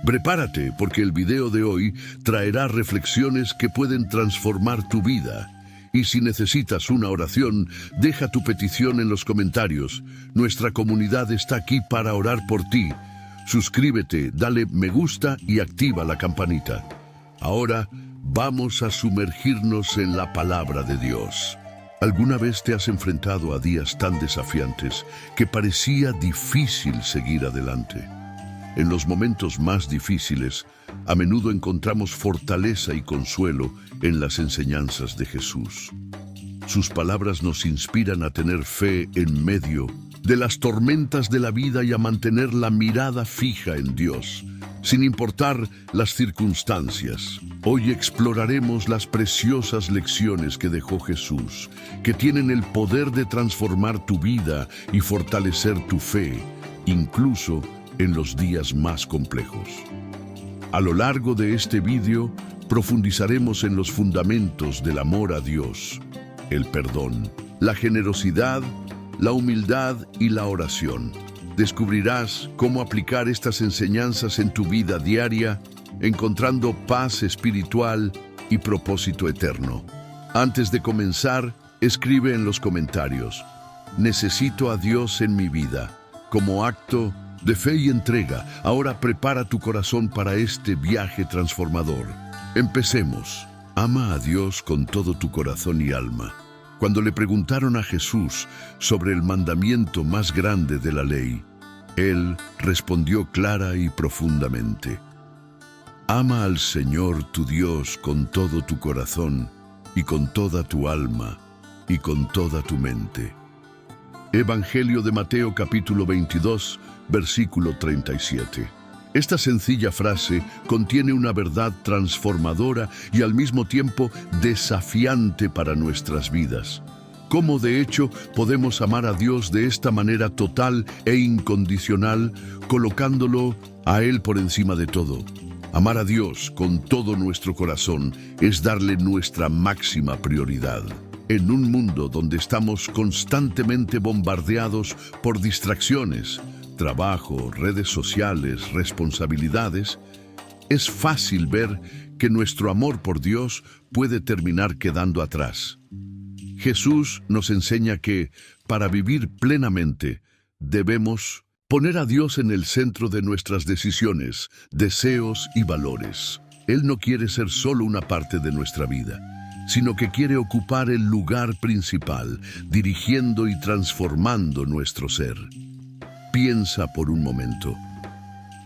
Prepárate porque el video de hoy traerá reflexiones que pueden transformar tu vida. Y si necesitas una oración, deja tu petición en los comentarios. Nuestra comunidad está aquí para orar por ti. Suscríbete, dale me gusta y activa la campanita. Ahora vamos a sumergirnos en la palabra de Dios. ¿Alguna vez te has enfrentado a días tan desafiantes que parecía difícil seguir adelante? En los momentos más difíciles, a menudo encontramos fortaleza y consuelo en las enseñanzas de Jesús. Sus palabras nos inspiran a tener fe en medio de las tormentas de la vida y a mantener la mirada fija en Dios, sin importar las circunstancias. Hoy exploraremos las preciosas lecciones que dejó Jesús, que tienen el poder de transformar tu vida y fortalecer tu fe, incluso en los días más complejos. A lo largo de este vídeo, profundizaremos en los fundamentos del amor a Dios, el perdón, la generosidad, la humildad y la oración. Descubrirás cómo aplicar estas enseñanzas en tu vida diaria, encontrando paz espiritual y propósito eterno. Antes de comenzar, escribe en los comentarios: necesito a Dios en mi vida. Como acto de fe y entrega, ahora prepara tu corazón para este viaje transformador. Empecemos. Ama a Dios con todo tu corazón y alma. Cuando le preguntaron a Jesús sobre el mandamiento más grande de la ley, Él respondió clara y profundamente: ama al Señor tu Dios con todo tu corazón y con toda tu alma y con toda tu mente. Evangelio de Mateo capítulo 22, versículo 37. Esta sencilla frase contiene una verdad transformadora y al mismo tiempo desafiante para nuestras vidas. ¿Cómo de hecho podemos amar a Dios de esta manera total e incondicional, colocándolo a Él por encima de todo? Amar a Dios con todo nuestro corazón es darle nuestra máxima prioridad. En un mundo donde estamos constantemente bombardeados por distracciones, trabajo, redes sociales, responsabilidades, es fácil ver que nuestro amor por Dios puede terminar quedando atrás. Jesús nos enseña que, para vivir plenamente, debemos poner a Dios en el centro de nuestras decisiones, deseos y valores. Él no quiere ser solo una parte de nuestra vida, sino que quiere ocupar el lugar principal, dirigiendo y transformando nuestro ser. Piensa por un momento,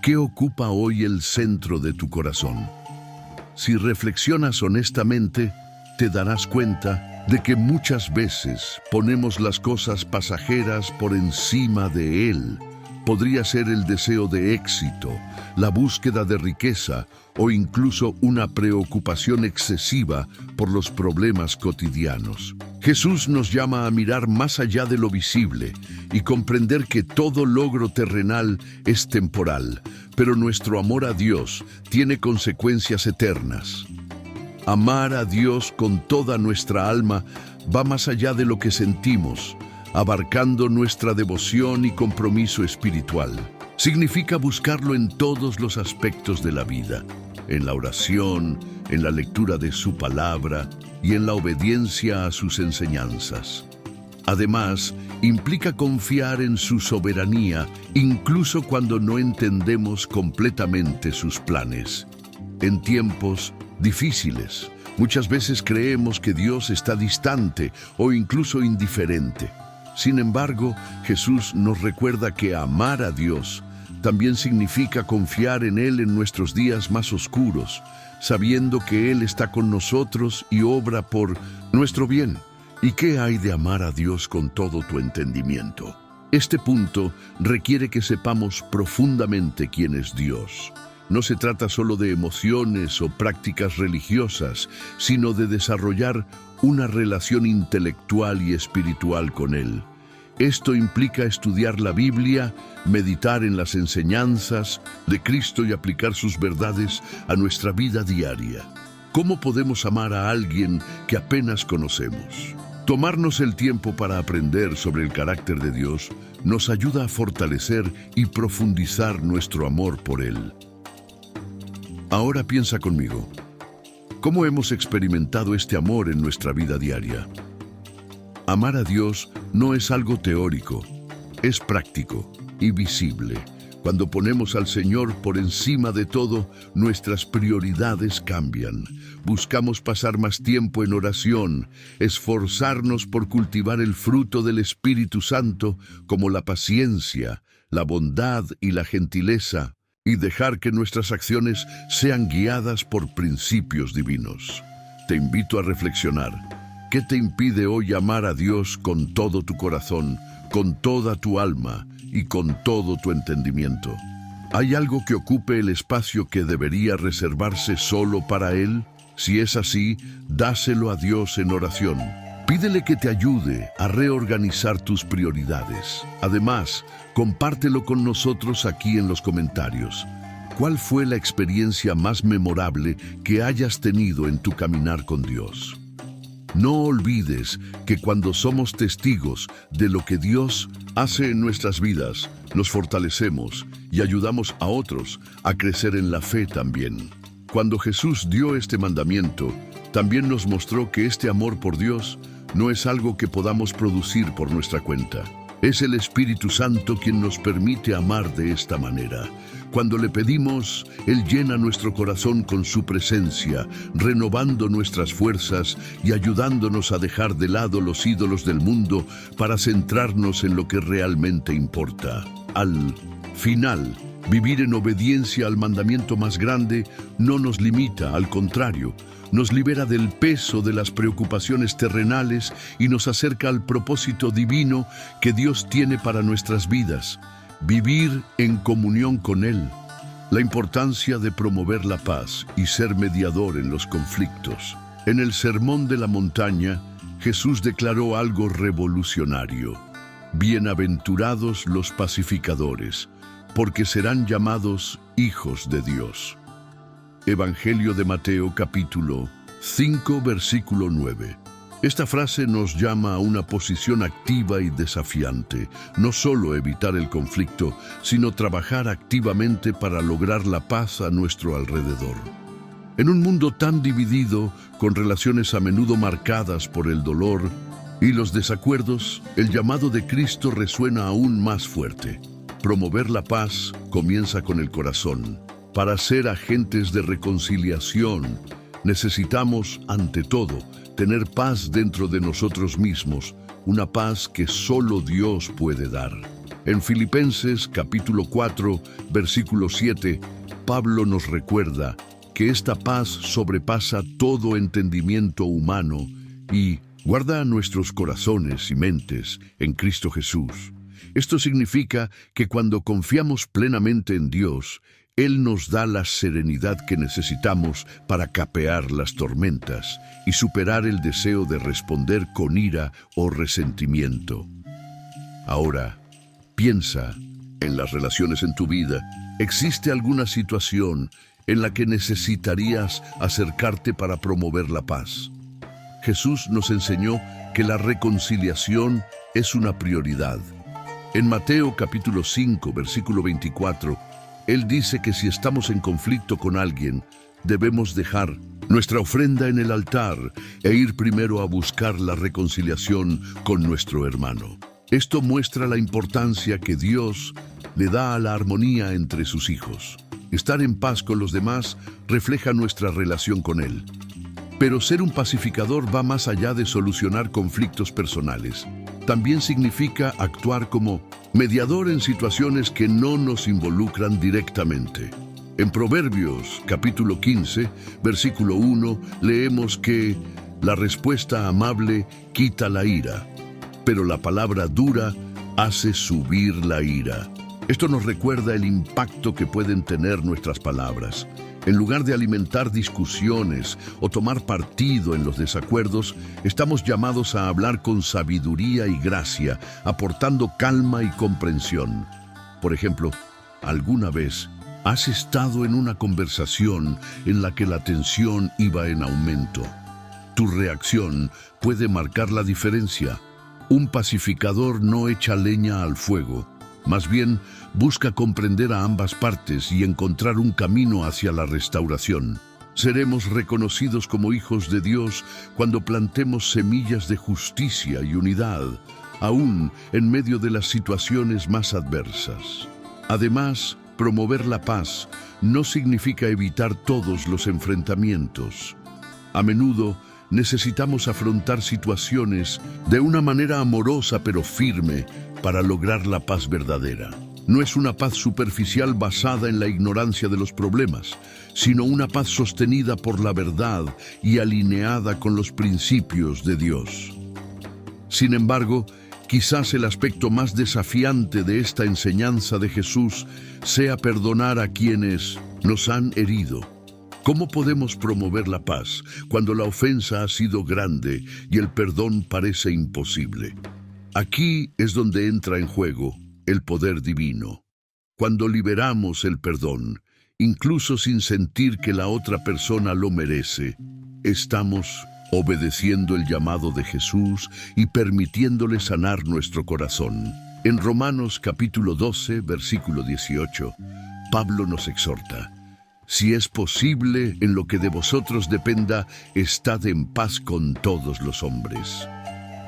¿qué ocupa hoy el centro de tu corazón? Si reflexionas honestamente, te darás cuenta de que muchas veces ponemos las cosas pasajeras por encima de Él. Podría ser el deseo de éxito, la búsqueda de riqueza o incluso una preocupación excesiva por los problemas cotidianos. Jesús nos llama a mirar más allá de lo visible y comprender que todo logro terrenal es temporal, pero nuestro amor a Dios tiene consecuencias eternas. Amar a Dios con toda nuestra alma va más allá de lo que sentimos, abarcando nuestra devoción y compromiso espiritual. Significa buscarlo en todos los aspectos de la vida, en la oración, en la lectura de su palabra y en la obediencia a sus enseñanzas. Además, implica confiar en su soberanía, incluso cuando no entendemos completamente sus planes. En tiempos difíciles, muchas veces creemos que Dios está distante o incluso indiferente. Sin embargo, Jesús nos recuerda que amar a Dios también significa confiar en Él en nuestros días más oscuros, sabiendo que Él está con nosotros y obra por nuestro bien. ¿Y qué hay de amar a Dios con todo tu entendimiento? Este punto requiere que sepamos profundamente quién es Dios. No se trata solo de emociones o prácticas religiosas, sino de desarrollar una relación intelectual y espiritual con Él. Esto implica estudiar la Biblia, meditar en las enseñanzas de Cristo y aplicar sus verdades a nuestra vida diaria. ¿Cómo podemos amar a alguien que apenas conocemos? Tomarnos el tiempo para aprender sobre el carácter de Dios nos ayuda a fortalecer y profundizar nuestro amor por Él. Ahora piensa conmigo, ¿cómo hemos experimentado este amor en nuestra vida diaria? Amar a Dios no es algo teórico, es práctico y visible. Cuando ponemos al Señor por encima de todo, nuestras prioridades cambian. Buscamos pasar más tiempo en oración, esforzarnos por cultivar el fruto del Espíritu Santo, como la paciencia, la bondad y la gentileza, y dejar que nuestras acciones sean guiadas por principios divinos. Te invito a reflexionar. ¿Qué te impide hoy amar a Dios con todo tu corazón, con toda tu alma y con todo tu entendimiento? ¿Hay algo que ocupe el espacio que debería reservarse solo para Él? Si es así, dáselo a Dios en oración. Pídele que te ayude a reorganizar tus prioridades. Además, compártelo con nosotros aquí en los comentarios. ¿Cuál fue la experiencia más memorable que hayas tenido en tu caminar con Dios? No olvides que cuando somos testigos de lo que Dios hace en nuestras vidas, nos fortalecemos y ayudamos a otros a crecer en la fe también. Cuando Jesús dio este mandamiento, también nos mostró que este amor por Dios no es algo que podamos producir por nuestra cuenta. Es el Espíritu Santo quien nos permite amar de esta manera. Cuando le pedimos, Él llena nuestro corazón con su presencia, renovando nuestras fuerzas y ayudándonos a dejar de lado los ídolos del mundo para centrarnos en lo que realmente importa. Al final, vivir en obediencia al mandamiento más grande no nos limita, al contrario, nos libera del peso de las preocupaciones terrenales y nos acerca al propósito divino que Dios tiene para nuestras vidas. Vivir en comunión con Él. La importancia de promover la paz y ser mediador en los conflictos. En el Sermón de la Montaña, Jesús declaró algo revolucionario. Bienaventurados los pacificadores, porque serán llamados hijos de Dios. Evangelio de Mateo capítulo 5 versículo 9. Esta frase nos llama a una posición activa y desafiante, no solo evitar el conflicto, sino trabajar activamente para lograr la paz a nuestro alrededor. En un mundo tan dividido, con relaciones a menudo marcadas por el dolor y los desacuerdos, el llamado de Cristo resuena aún más fuerte. Promover la paz comienza con el corazón. Para ser agentes de reconciliación, necesitamos, ante todo, tener paz dentro de nosotros mismos, una paz que solo Dios puede dar. En Filipenses capítulo 4, versículo 7, Pablo nos recuerda que esta paz sobrepasa todo entendimiento humano y guarda nuestros corazones y mentes en Cristo Jesús. Esto significa que cuando confiamos plenamente en Dios, Él nos da la serenidad que necesitamos para capear las tormentas y superar el deseo de responder con ira o resentimiento. Ahora, piensa en las relaciones en tu vida. ¿Existe alguna situación en la que necesitarías acercarte para promover la paz? Jesús nos enseñó que la reconciliación es una prioridad. En Mateo capítulo 5, versículo 24, Él dice que si estamos en conflicto con alguien, debemos dejar nuestra ofrenda en el altar e ir primero a buscar la reconciliación con nuestro hermano. Esto muestra la importancia que Dios le da a la armonía entre sus hijos. Estar en paz con los demás refleja nuestra relación con Él. Pero ser un pacificador va más allá de solucionar conflictos personales. También significa actuar como mediador en situaciones que no nos involucran directamente. En Proverbios, capítulo 15, versículo 1, leemos que la respuesta amable quita la ira, pero la palabra dura hace subir la ira. Esto nos recuerda el impacto que pueden tener nuestras palabras. En lugar de alimentar discusiones o tomar partido en los desacuerdos, estamos llamados a hablar con sabiduría y gracia, aportando calma y comprensión. Por ejemplo, ¿alguna vez has estado en una conversación en la que la tensión iba en aumento? Tu reacción puede marcar la diferencia. Un pacificador no echa leña al fuego, Más bien, busca comprender a ambas partes y encontrar un camino hacia la restauración. Seremos reconocidos como hijos de Dios cuando plantemos semillas de justicia y unidad, aún en medio de las situaciones más adversas. Además, promover la paz no significa evitar todos los enfrentamientos. A menudo necesitamos afrontar situaciones de una manera amorosa pero firme para lograr la paz verdadera. No es una paz superficial basada en la ignorancia de los problemas, sino una paz sostenida por la verdad y alineada con los principios de Dios. Sin embargo, quizás el aspecto más desafiante de esta enseñanza de Jesús sea perdonar a quienes nos han herido. ¿Cómo podemos promover la paz cuando la ofensa ha sido grande y el perdón parece imposible? Aquí es donde entra en juego el poder divino. Cuando liberamos el perdón, incluso sin sentir que la otra persona lo merece, estamos obedeciendo el llamado de Jesús y permitiéndole sanar nuestro corazón. En Romanos capítulo 12, versículo 18, Pablo nos exhorta: si es posible, en lo que de vosotros dependa, estad en paz con todos los hombres.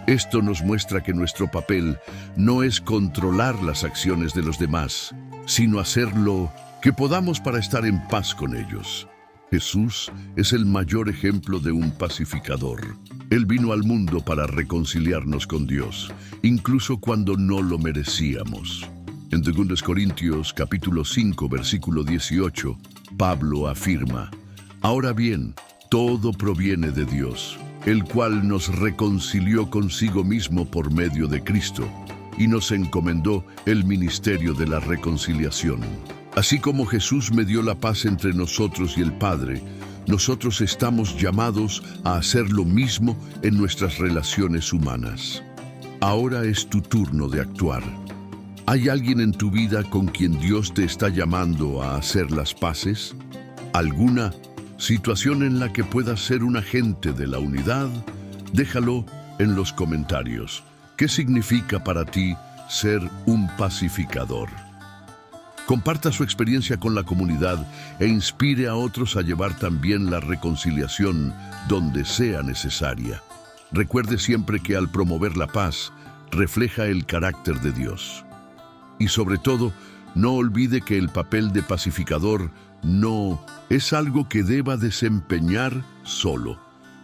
Esto nos muestra que nuestro papel no es controlar las acciones de los demás, sino hacer lo que podamos para estar en paz con ellos. Jesús es el mayor ejemplo de un pacificador. Él vino al mundo para reconciliarnos con Dios, incluso cuando no lo merecíamos. En 2 Corintios capítulo 5, versículo 18, Pablo afirma: ahora bien, todo proviene de Dios, el cual nos reconcilió consigo mismo por medio de Cristo, y nos encomendó el ministerio de la reconciliación. Así como Jesús medió la paz entre nosotros y el Padre, nosotros estamos llamados a hacer lo mismo en nuestras relaciones humanas. Ahora es tu turno de actuar. ¿Hay alguien en tu vida con quien Dios te está llamando a hacer las paces? ¿Alguna situación en la que puedas ser un agente de la unidad? Déjalo en los comentarios. ¿Qué significa para ti ser un pacificador? Comparta su experiencia con la comunidad e inspire a otros a llevar también la reconciliación donde sea necesaria. Recuerde siempre que al promover la paz, refleja el carácter de Dios. Y sobre todo, no olvide que el papel de pacificador no es algo que deba desempeñar solo.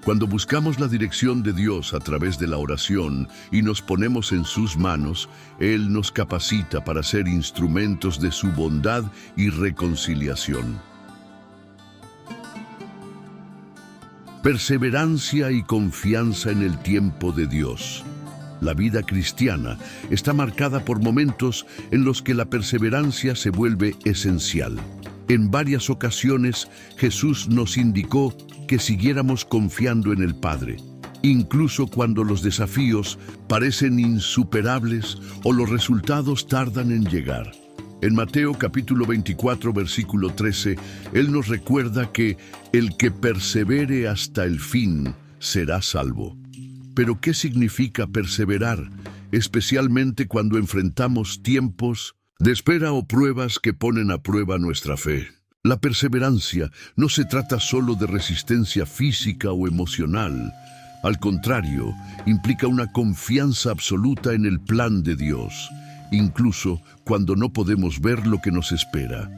Cuando buscamos la dirección de Dios a través de la oración y nos ponemos en sus manos, Él nos capacita para ser instrumentos de su bondad y reconciliación. Perseverancia y confianza en el tiempo de Dios. La vida cristiana está marcada por momentos en los que la perseverancia se vuelve esencial. En varias ocasiones, Jesús nos indicó que siguiéramos confiando en el Padre, incluso cuando los desafíos parecen insuperables o los resultados tardan en llegar. En Mateo capítulo 24, versículo 13, Él nos recuerda que el que persevere hasta el fin será salvo. Pero ¿qué significa perseverar, especialmente cuando enfrentamos tiempos de espera o pruebas que ponen a prueba nuestra fe? La perseverancia no se trata solo de resistencia física o emocional. Al contrario, implica una confianza absoluta en el plan de Dios, incluso cuando no podemos ver lo que nos espera.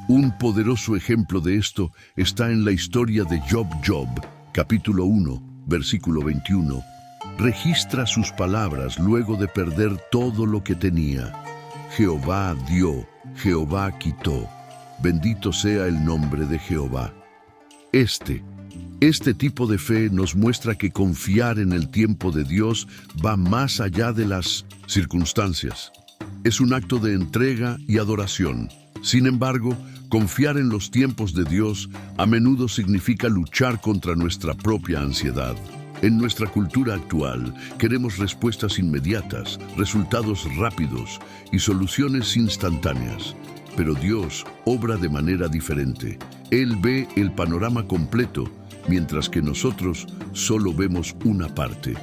Un poderoso ejemplo de esto está en la historia de Job, capítulo 1, versículo 21. Registra sus palabras luego de perder todo lo que tenía. Jehová dio, Jehová quitó. Bendito sea el nombre de Jehová. Este tipo de fe nos muestra que confiar en el tiempo de Dios va más allá de las circunstancias. Es un acto de entrega y adoración. Sin embargo, confiar en los tiempos de Dios a menudo significa luchar contra nuestra propia ansiedad. En nuestra cultura actual, queremos respuestas inmediatas, resultados rápidos y soluciones instantáneas. Pero Dios obra de manera diferente. Él ve el panorama completo, mientras que nosotros solo vemos una parte.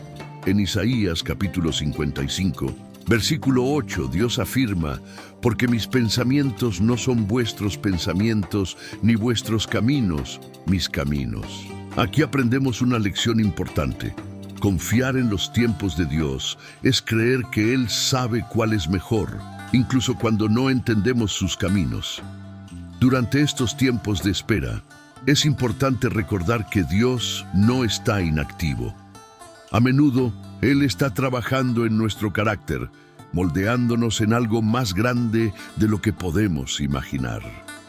En Isaías capítulo 55, Versículo 8, Dios afirma, porque mis pensamientos no son vuestros pensamientos, ni vuestros caminos, mis caminos. Aquí aprendemos una lección importante. Confiar en los tiempos de Dios es creer que Él sabe cuál es mejor, incluso cuando no entendemos sus caminos. Durante estos tiempos de espera, es importante recordar que Dios no está inactivo. A menudo, Él está trabajando en nuestro carácter, moldeándonos en algo más grande de lo que podemos imaginar.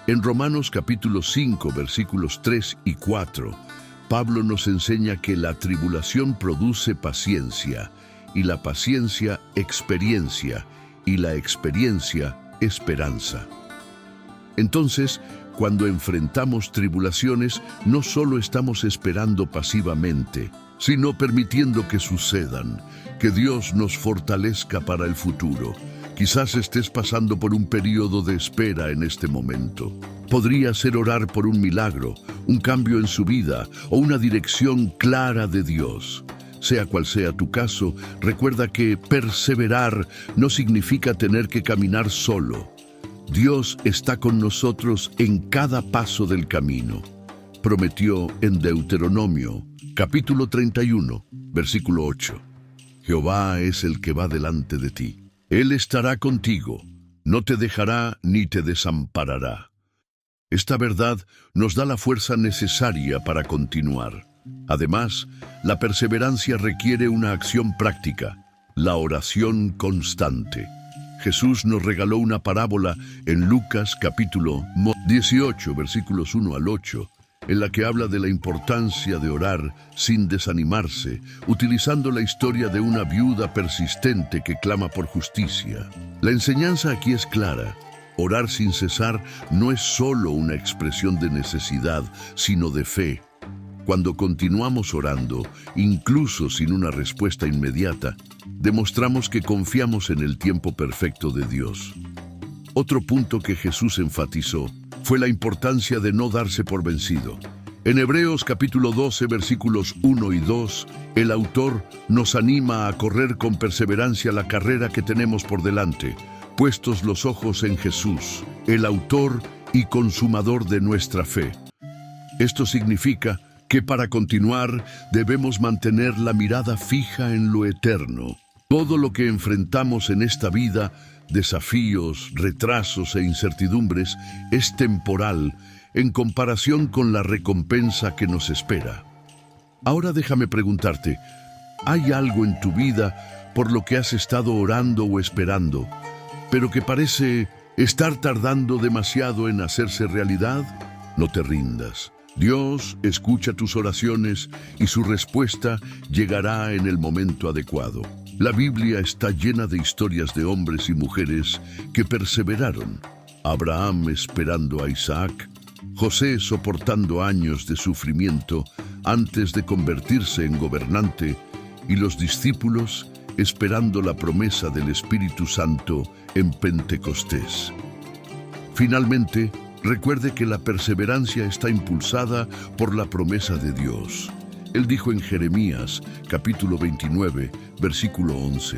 En Romanos capítulo 5, versículos 3 y 4, Pablo nos enseña que la tribulación produce paciencia, y la paciencia experiencia, y la experiencia esperanza. Entonces, cuando enfrentamos tribulaciones, no solo estamos esperando pasivamente, sino permitiendo que sucedan, que Dios nos fortalezca para el futuro. Quizás estés pasando por un periodo de espera en este momento. Podría ser orar por un milagro, un cambio en su vida o una dirección clara de Dios. Sea cual sea tu caso, recuerda que perseverar no significa tener que caminar solo. Dios está con nosotros en cada paso del camino. Prometió en Deuteronomio, capítulo 31, versículo 8. Jehová es el que va delante de ti. Él estará contigo, no te dejará ni te desamparará. Esta verdad nos da la fuerza necesaria para continuar. Además, la perseverancia requiere una acción práctica, la oración constante. Jesús nos regaló una parábola en Lucas capítulo 18, versículos 1 al 8, en la que habla de la importancia de orar sin desanimarse, utilizando la historia de una viuda persistente que clama por justicia. La enseñanza aquí es clara. Orar sin cesar no es solo una expresión de necesidad, sino de fe. Cuando continuamos orando, incluso sin una respuesta inmediata, demostramos que confiamos en el tiempo perfecto de Dios. Otro punto que Jesús enfatizó fue la importancia de no darse por vencido. En Hebreos capítulo 12, versículos 1 y 2, el autor nos anima a correr con perseverancia la carrera que tenemos por delante, puestos los ojos en Jesús, el autor y consumador de nuestra fe. Esto significa que para continuar debemos mantener la mirada fija en lo eterno. Todo lo que enfrentamos en esta vida, desafíos, retrasos e incertidumbres, es temporal en comparación con la recompensa que nos espera. Ahora déjame preguntarte, ¿hay algo en tu vida por lo que has estado orando o esperando, pero que parece estar tardando demasiado en hacerse realidad? No te rindas. Dios escucha tus oraciones y su respuesta llegará en el momento adecuado. La Biblia está llena de historias de hombres y mujeres que perseveraron. Abraham esperando a Isaac, José soportando años de sufrimiento antes de convertirse en gobernante, y los discípulos esperando la promesa del Espíritu Santo en Pentecostés. Finalmente, recuerde que la perseverancia está impulsada por la promesa de Dios. Él dijo en Jeremías, capítulo 29, versículo 11,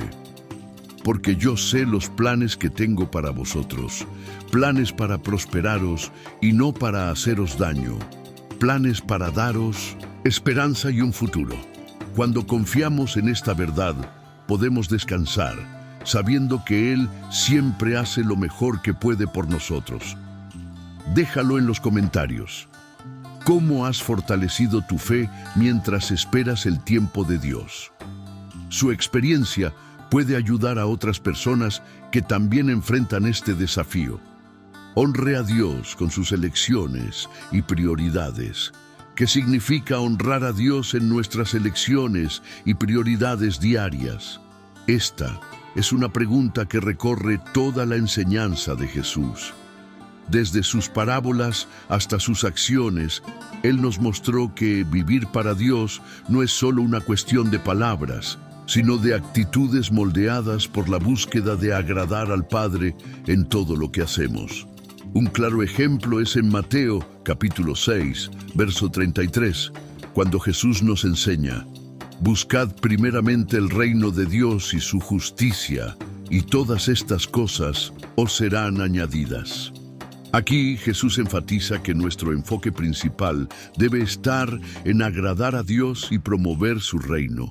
«Porque yo sé los planes que tengo para vosotros, planes para prosperaros y no para haceros daño, planes para daros esperanza y un futuro». Cuando confiamos en esta verdad, podemos descansar, sabiendo que Él siempre hace lo mejor que puede por nosotros. Déjalo en los comentarios. ¿Cómo has fortalecido tu fe mientras esperas el tiempo de Dios? Su experiencia puede ayudar a otras personas que también enfrentan este desafío. Honre a Dios con sus elecciones y prioridades. ¿Qué significa honrar a Dios en nuestras elecciones y prioridades diarias? Esta es una pregunta que recorre toda la enseñanza de Jesús. Desde sus parábolas hasta sus acciones, Él nos mostró que vivir para Dios no es solo una cuestión de palabras, sino de actitudes moldeadas por la búsqueda de agradar al Padre en todo lo que hacemos. Un claro ejemplo es en Mateo, capítulo 6, verso 33, cuando Jesús nos enseña: «Buscad primeramente el reino de Dios y su justicia, y todas estas cosas os serán añadidas. Aquí Jesús enfatiza que nuestro enfoque principal debe estar en agradar a Dios y promover su reino.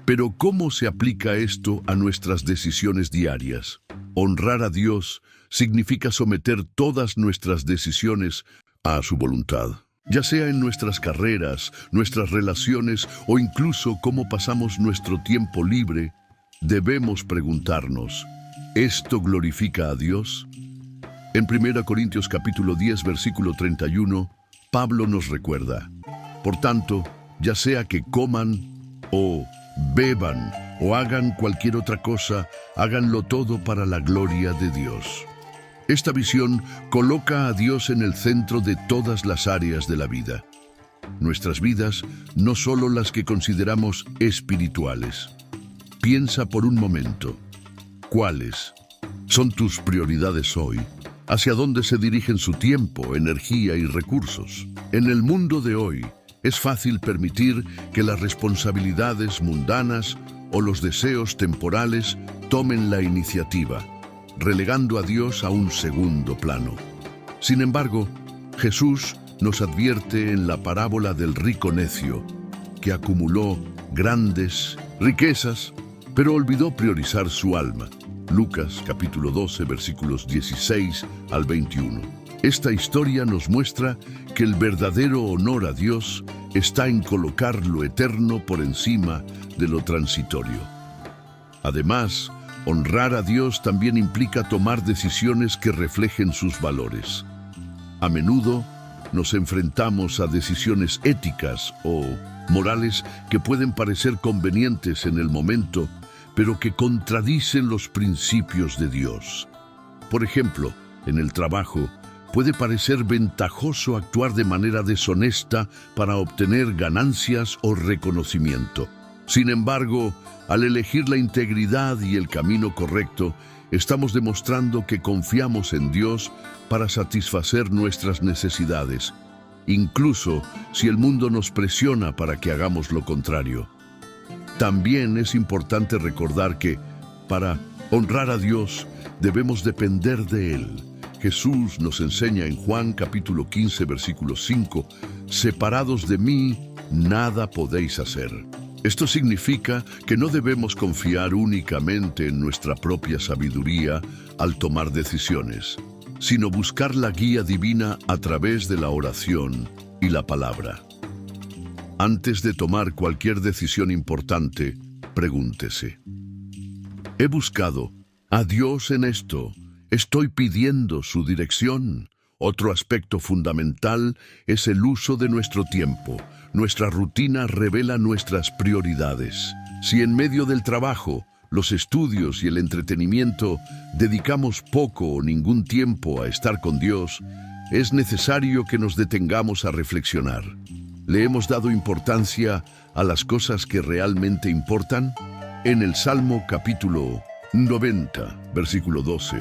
Pero ¿cómo se aplica esto a nuestras decisiones diarias? Honrar a Dios significa someter todas nuestras decisiones a su voluntad, ya sea en nuestras carreras, nuestras relaciones o incluso cómo pasamos nuestro tiempo libre. Debemos preguntarnos, ¿esto glorifica a Dios? En 1 Corintios capítulo 10, versículo 31, Pablo nos recuerda: por tanto, ya sea que coman o beban o hagan cualquier otra cosa, háganlo todo para la gloria de Dios. Esta visión coloca a Dios en el centro de todas las áreas de la vida. Nuestras vidas, no solo las que consideramos espirituales. Piensa por un momento, ¿cuáles son tus prioridades hoy? ¿Hacia dónde se dirigen su tiempo, energía y recursos? En el mundo de hoy, es fácil permitir que las responsabilidades mundanas o los deseos temporales tomen la iniciativa, relegando a Dios a un segundo plano. Sin embargo, Jesús nos advierte en la parábola del rico necio, que acumuló grandes riquezas, pero olvidó priorizar su alma. Lucas capítulo 12, versículos 16 al 21. Esta historia nos muestra que el verdadero honor a Dios está en colocar lo eterno por encima de lo transitorio. Además, honrar a Dios también implica tomar decisiones que reflejen sus valores. A menudo nos enfrentamos a decisiones éticas o morales que pueden parecer convenientes en el momento, pero que contradicen los principios de Dios. Por ejemplo, en el trabajo, puede parecer ventajoso actuar de manera deshonesta para obtener ganancias o reconocimiento. Sin embargo, al elegir la integridad y el camino correcto, estamos demostrando que confiamos en Dios para satisfacer nuestras necesidades, incluso si el mundo nos presiona para que hagamos lo contrario. También es importante recordar que, para honrar a Dios, debemos depender de Él. Jesús nos enseña en Juan capítulo 15, versículo 5, «Separados de mí, nada podéis hacer». Esto significa que no debemos confiar únicamente en nuestra propia sabiduría al tomar decisiones, sino buscar la guía divina a través de la oración y la palabra. Antes de tomar cualquier decisión importante, pregúntese: ¿he buscado a Dios en esto? ¿Estoy pidiendo su dirección? Otro aspecto fundamental es el uso de nuestro tiempo. Nuestra rutina revela nuestras prioridades. Si en medio del trabajo, los estudios y el entretenimiento dedicamos poco o ningún tiempo a estar con Dios, es necesario que nos detengamos a reflexionar. ¿Le hemos dado importancia a las cosas que realmente importan? En el Salmo capítulo 90, versículo 12,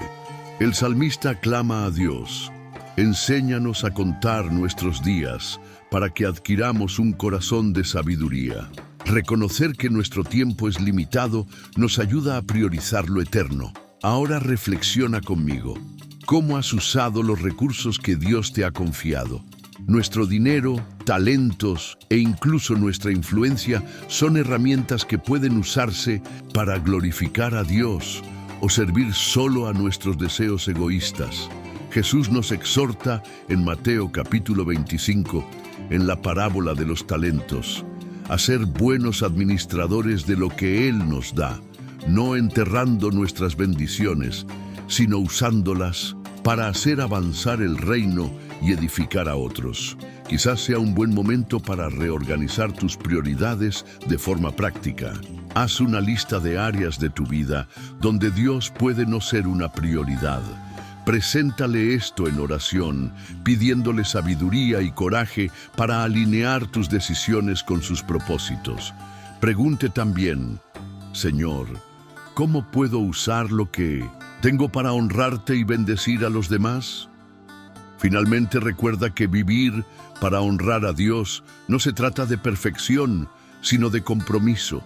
el salmista clama a Dios: «Enséñanos a contar nuestros días para que adquiramos un corazón de sabiduría». Reconocer que nuestro tiempo es limitado nos ayuda a priorizar lo eterno. Ahora reflexiona conmigo. ¿Cómo has usado los recursos que Dios te ha confiado? Nuestro dinero, talentos e incluso nuestra influencia son herramientas que pueden usarse para glorificar a Dios o servir solo a nuestros deseos egoístas. Jesús nos exhorta en Mateo capítulo 25, en la parábola de los talentos, a ser buenos administradores de lo que Él nos da, no enterrando nuestras bendiciones, sino usándolas para hacer avanzar el reino y edificar a otros. Quizás sea un buen momento para reorganizar tus prioridades de forma práctica. Haz una lista de áreas de tu vida donde Dios puede no ser una prioridad. Preséntale esto en oración, pidiéndole sabiduría y coraje para alinear tus decisiones con sus propósitos. Pregunte también: Señor, ¿cómo puedo usar lo que tengo para honrarte y bendecir a los demás? Finalmente, recuerda que vivir para honrar a Dios no se trata de perfección, sino de compromiso.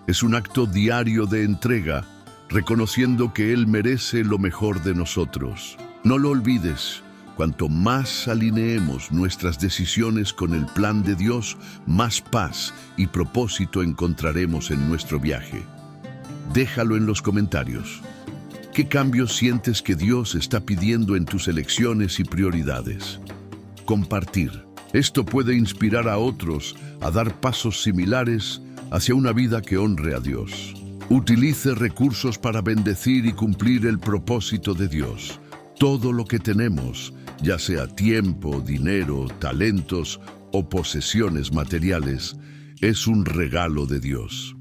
Es un acto diario de entrega, reconociendo que Él merece lo mejor de nosotros. No lo olvides, cuanto más alineemos nuestras decisiones con el plan de Dios, más paz y propósito encontraremos en nuestro viaje. Déjalo en los comentarios. ¿Qué cambios sientes que Dios está pidiendo en tus elecciones y prioridades? Compartir. Esto puede inspirar a otros a dar pasos similares hacia una vida que honre a Dios. Utilice recursos para bendecir y cumplir el propósito de Dios. Todo lo que tenemos, ya sea tiempo, dinero, talentos o posesiones materiales, es un regalo de Dios.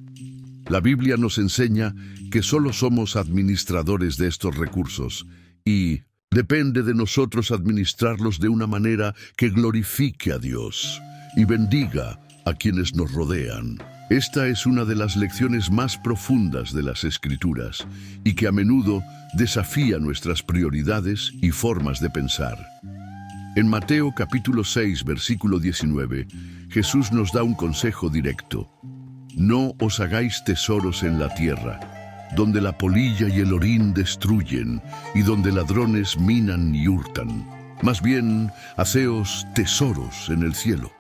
La Biblia nos enseña que solo somos administradores de estos recursos y depende de nosotros administrarlos de una manera que glorifique a Dios y bendiga a quienes nos rodean. Esta es una de las lecciones más profundas de las Escrituras y que a menudo desafía nuestras prioridades y formas de pensar. En Mateo capítulo 6, versículo 19, Jesús nos da un consejo directo. No os hagáis tesoros en la tierra, donde la polilla y el orín destruyen, y donde ladrones minan y hurtan. Más bien, haceos tesoros en el cielo.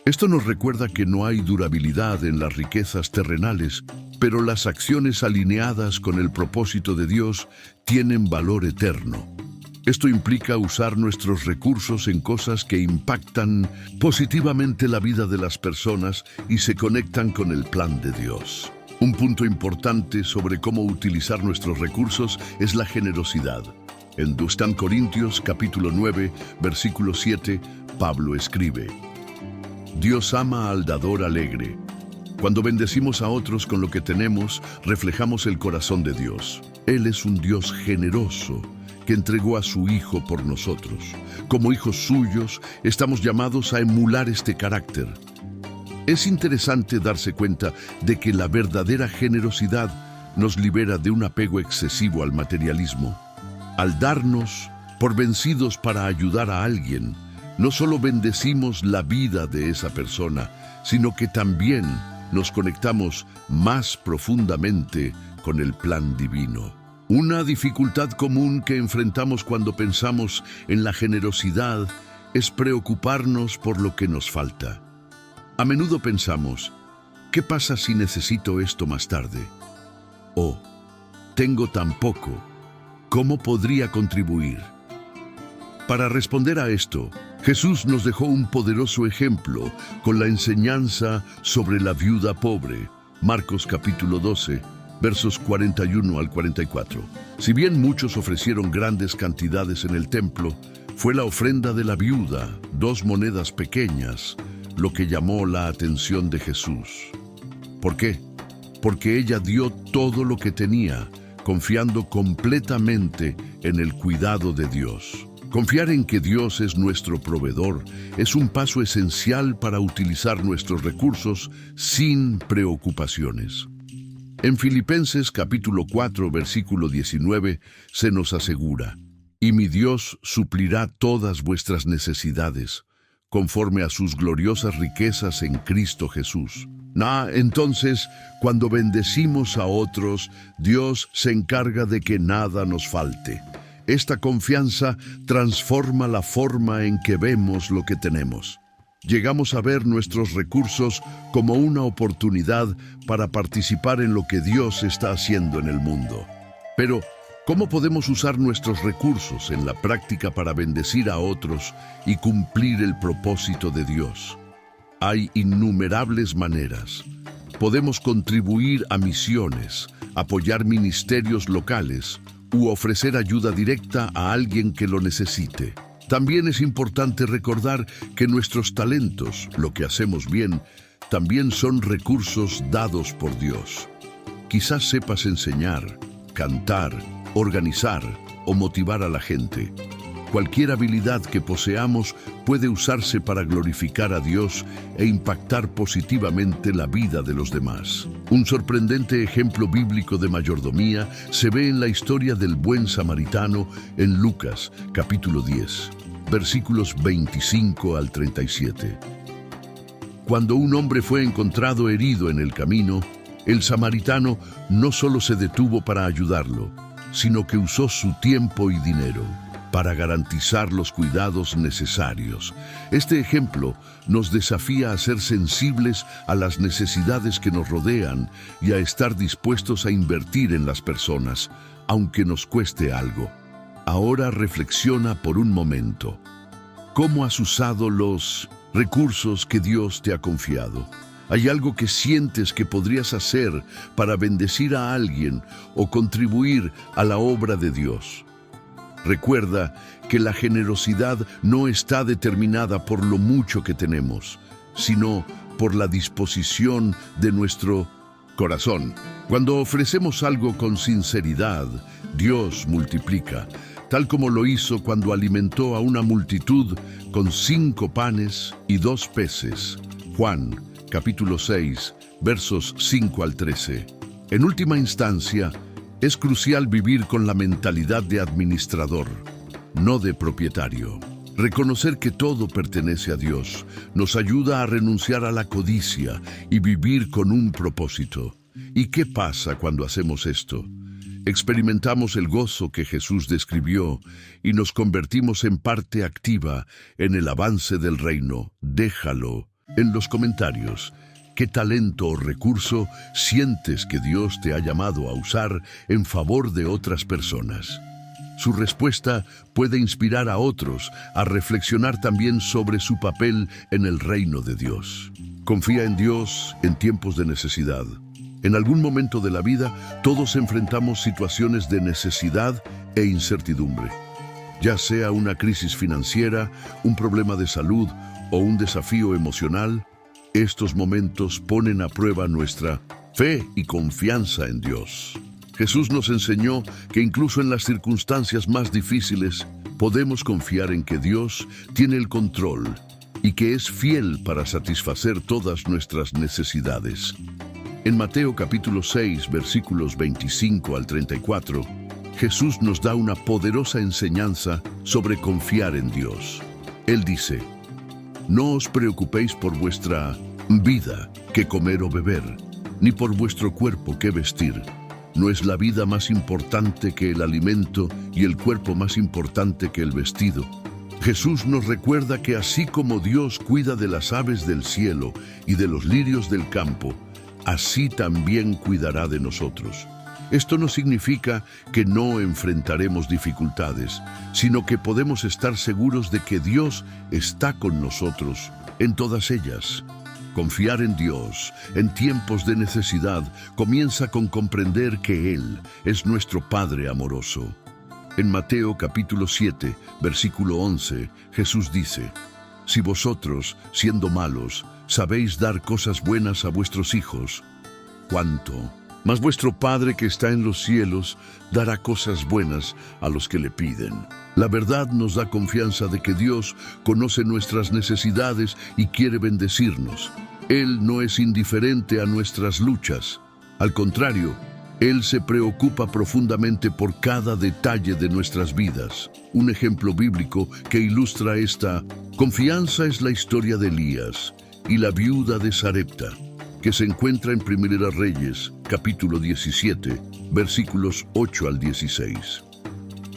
Esto nos recuerda que no hay durabilidad en las riquezas terrenales, pero las acciones alineadas con el propósito de Dios tienen valor eterno. Esto implica usar nuestros recursos en cosas que impactan positivamente la vida de las personas y se conectan con el plan de Dios. Un punto importante sobre cómo utilizar nuestros recursos es la generosidad. En 2 Corintios capítulo 9, versículo 7, Pablo escribe: Dios ama al dador alegre. Cuando bendecimos a otros con lo que tenemos, reflejamos el corazón de Dios. Él es un Dios generoso que entregó a su Hijo por nosotros. Como hijos suyos, estamos llamados a emular este carácter. Es interesante darse cuenta de que la verdadera generosidad nos libera de un apego excesivo al materialismo. Al darnos por vencidos para ayudar a alguien, no solo bendecimos la vida de esa persona, sino que también nos conectamos más profundamente con el plan divino. Una dificultad común que enfrentamos cuando pensamos en la generosidad es preocuparnos por lo que nos falta. A menudo pensamos, ¿qué pasa si necesito esto más tarde? O, tengo tan poco, ¿cómo podría contribuir? Para responder a esto, Jesús nos dejó un poderoso ejemplo con la enseñanza sobre la viuda pobre, Marcos capítulo 12, versos 41 al 44. Si bien muchos ofrecieron grandes cantidades en el templo, fue la ofrenda de la viuda, 2 monedas pequeñas, lo que llamó la atención de Jesús. ¿Por qué? Porque ella dio todo lo que tenía, confiando completamente en el cuidado de Dios. Confiar en que Dios es nuestro proveedor es un paso esencial para utilizar nuestros recursos sin preocupaciones. En Filipenses capítulo 4, versículo 19, se nos asegura: «Y mi Dios suplirá todas vuestras necesidades, conforme a sus gloriosas riquezas en Cristo Jesús». Entonces, cuando bendecimos a otros, Dios se encarga de que nada nos falte. Esta confianza transforma la forma en que vemos lo que tenemos. Llegamos a ver nuestros recursos como una oportunidad para participar en lo que Dios está haciendo en el mundo. Pero, ¿cómo podemos usar nuestros recursos en la práctica para bendecir a otros y cumplir el propósito de Dios? Hay innumerables maneras. Podemos contribuir a misiones, apoyar ministerios locales u ofrecer ayuda directa a alguien que lo necesite. También es importante recordar que nuestros talentos, lo que hacemos bien, también son recursos dados por Dios. Quizás sepas enseñar, cantar, organizar o motivar a la gente. Cualquier habilidad que poseamos puede usarse para glorificar a Dios e impactar positivamente la vida de los demás. Un sorprendente ejemplo bíblico de mayordomía se ve en la historia del buen samaritano en Lucas, capítulo 10, versículos 25 al 37. Cuando un hombre fue encontrado herido en el camino, El samaritano no solo se detuvo para ayudarlo, sino que usó su tiempo y dinero para garantizar los cuidados necesarios. Este ejemplo nos desafía a ser sensibles a las necesidades que nos rodean y a estar dispuestos a invertir en las personas, aunque nos cueste algo. Ahora reflexiona por un momento. ¿Cómo has usado los recursos que Dios te ha confiado? ¿Hay algo que sientes que podrías hacer para bendecir a alguien o contribuir a la obra de Dios? Recuerda que la generosidad no está determinada por lo mucho que tenemos, sino por la disposición de nuestro corazón. Cuando ofrecemos algo con sinceridad, Dios multiplica, tal como lo hizo cuando alimentó a una multitud con 5 panes y 2 peces. Juan, capítulo 6, versos 5 al 13. En última instancia, es crucial vivir con la mentalidad de administrador, no de propietario. Reconocer que todo pertenece a Dios nos ayuda a renunciar a la codicia y vivir con un propósito. ¿Y qué pasa cuando hacemos esto? Experimentamos el gozo que Jesús describió y nos convertimos en parte activa en el avance del reino. Déjalo en los comentarios. ¿Qué talento o recurso sientes que Dios te ha llamado a usar en favor de otras personas? Su respuesta puede inspirar a otros a reflexionar también sobre su papel en el reino de Dios. Confía en Dios en tiempos de necesidad. En algún momento de la vida, todos enfrentamos situaciones de necesidad e incertidumbre. Ya sea una crisis financiera, un problema de salud o un desafío emocional, estos momentos ponen a prueba nuestra fe y confianza en Dios. Jesús nos enseñó que incluso en las circunstancias más difíciles podemos confiar en que Dios tiene el control y que es fiel para satisfacer todas nuestras necesidades. En Mateo capítulo 6, versículos 25 al 34, Jesús nos da una poderosa enseñanza sobre confiar en Dios. Él dice: no os preocupéis por vuestra vida, qué comer o beber, ni por vuestro cuerpo, qué vestir. ¿No es la vida más importante que el alimento y el cuerpo más importante que el vestido? Jesús nos recuerda que así como Dios cuida de las aves del cielo y de los lirios del campo, así también cuidará de nosotros. Esto no significa que no enfrentaremos dificultades, sino que podemos estar seguros de que Dios está con nosotros en todas ellas. Confiar en Dios en tiempos de necesidad comienza con comprender que Él es nuestro Padre amoroso. En Mateo capítulo 7, versículo 11, Jesús dice: si vosotros, siendo malos, sabéis dar cosas buenas a vuestros hijos, ¿cuánto más vuestro Padre que está en los cielos dará cosas buenas a los que le piden? La verdad nos da confianza de que Dios conoce nuestras necesidades y quiere bendecirnos. Él no es indiferente a nuestras luchas. Al contrario, Él se preocupa profundamente por cada detalle de nuestras vidas. Un ejemplo bíblico que ilustra esta confianza es la historia de Elías y la viuda de Sarepta, que se encuentra en Primera Reyes, capítulo 17, versículos 8 al 16.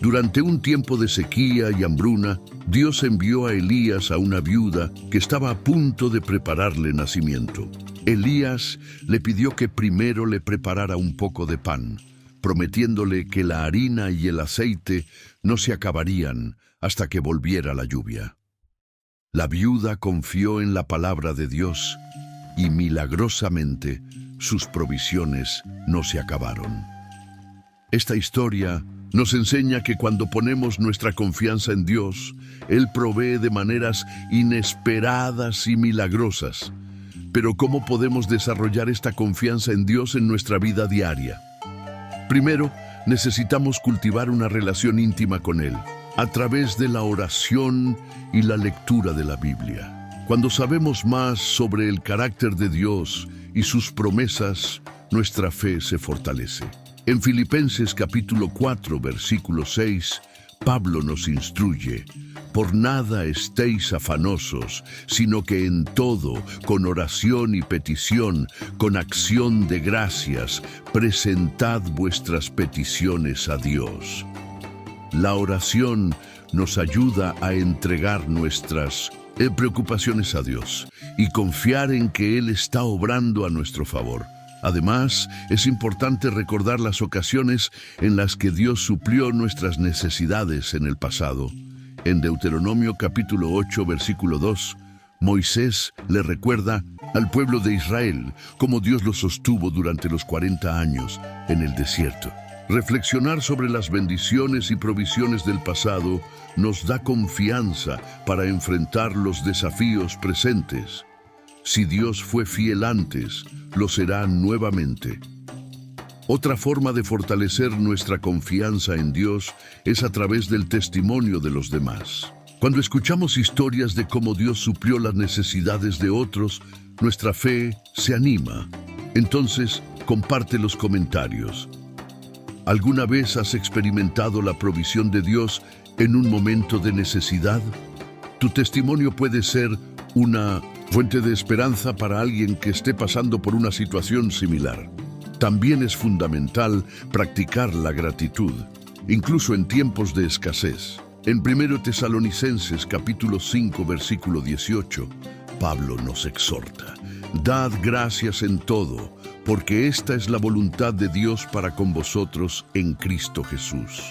Durante un tiempo de sequía y hambruna, Dios envió a Elías a una viuda que estaba a punto de prepararle nacimiento. Elías le pidió que primero le preparara un poco de pan, prometiéndole que la harina y el aceite no se acabarían hasta que volviera la lluvia. La viuda confió en la palabra de Dios y milagrosamente sus provisiones no se acabaron. Esta historia nos enseña que cuando ponemos nuestra confianza en Dios, Él provee de maneras inesperadas y milagrosas. Pero ¿cómo podemos desarrollar esta confianza en Dios en nuestra vida diaria? Primero, necesitamos cultivar una relación íntima con Él, a través de la oración y la lectura de la Biblia. Cuando sabemos más sobre el carácter de Dios y sus promesas, nuestra fe se fortalece. En Filipenses capítulo 4, versículo 6, Pablo nos instruye: Por nada estéis afanosos, sino que en todo, con oración y petición, con acción de gracias, presentad vuestras peticiones a Dios. La oración nos ayuda a entregar nuestras preocupaciones a Dios y confiar en que Él está obrando a nuestro favor. Además, es importante recordar las ocasiones en las que Dios suplió nuestras necesidades en el pasado. En Deuteronomio capítulo 8, versículo 2, Moisés le recuerda al pueblo de Israel cómo Dios los sostuvo durante los 40 años en el desierto. Reflexionar sobre las bendiciones y provisiones del pasado nos da confianza para enfrentar los desafíos presentes. Si Dios fue fiel antes, lo será nuevamente. Otra forma de fortalecer nuestra confianza en Dios es a través del testimonio de los demás. Cuando escuchamos historias de cómo Dios suplió las necesidades de otros, nuestra fe se anima. Entonces, comparte los comentarios. ¿Alguna vez has experimentado la provisión de Dios en un momento de necesidad? Tu testimonio puede ser una fuente de esperanza para alguien que esté pasando por una situación similar. También es fundamental practicar la gratitud, incluso en tiempos de escasez. En 1 Tesalonicenses capítulo 5, versículo 18, Pablo nos exhorta: dad gracias en todo, porque esta es la voluntad de Dios para con vosotros en Cristo Jesús.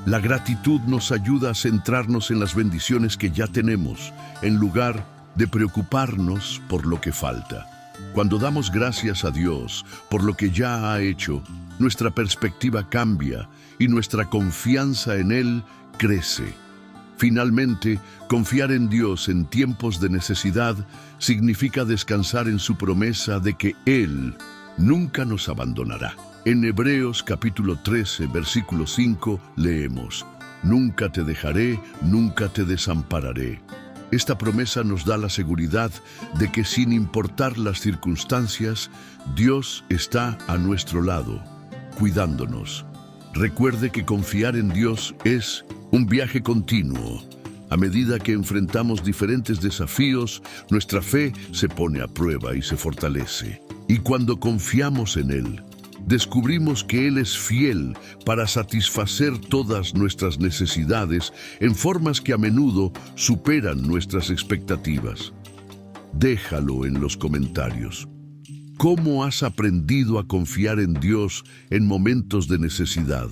La gratitud nos ayuda a centrarnos en las bendiciones que ya tenemos, en lugar de preocuparnos por lo que falta. Cuando damos gracias a Dios por lo que ya ha hecho, nuestra perspectiva cambia y nuestra confianza en Él crece. Finalmente, confiar en Dios en tiempos de necesidad significa descansar en su promesa de que Él nunca nos abandonará. En Hebreos capítulo 13, versículo 5, leemos: nunca te dejaré, nunca te desampararé. Esta promesa nos da la seguridad de que sin importar las circunstancias, Dios está a nuestro lado, cuidándonos. Recuerde que confiar en Dios es un viaje continuo. A medida que enfrentamos diferentes desafíos, nuestra fe se pone a prueba y se fortalece. Y cuando confiamos en Él, descubrimos que Él es fiel para satisfacer todas nuestras necesidades en formas que a menudo superan nuestras expectativas. Déjalo en los comentarios. ¿Cómo has aprendido a confiar en Dios en momentos de necesidad?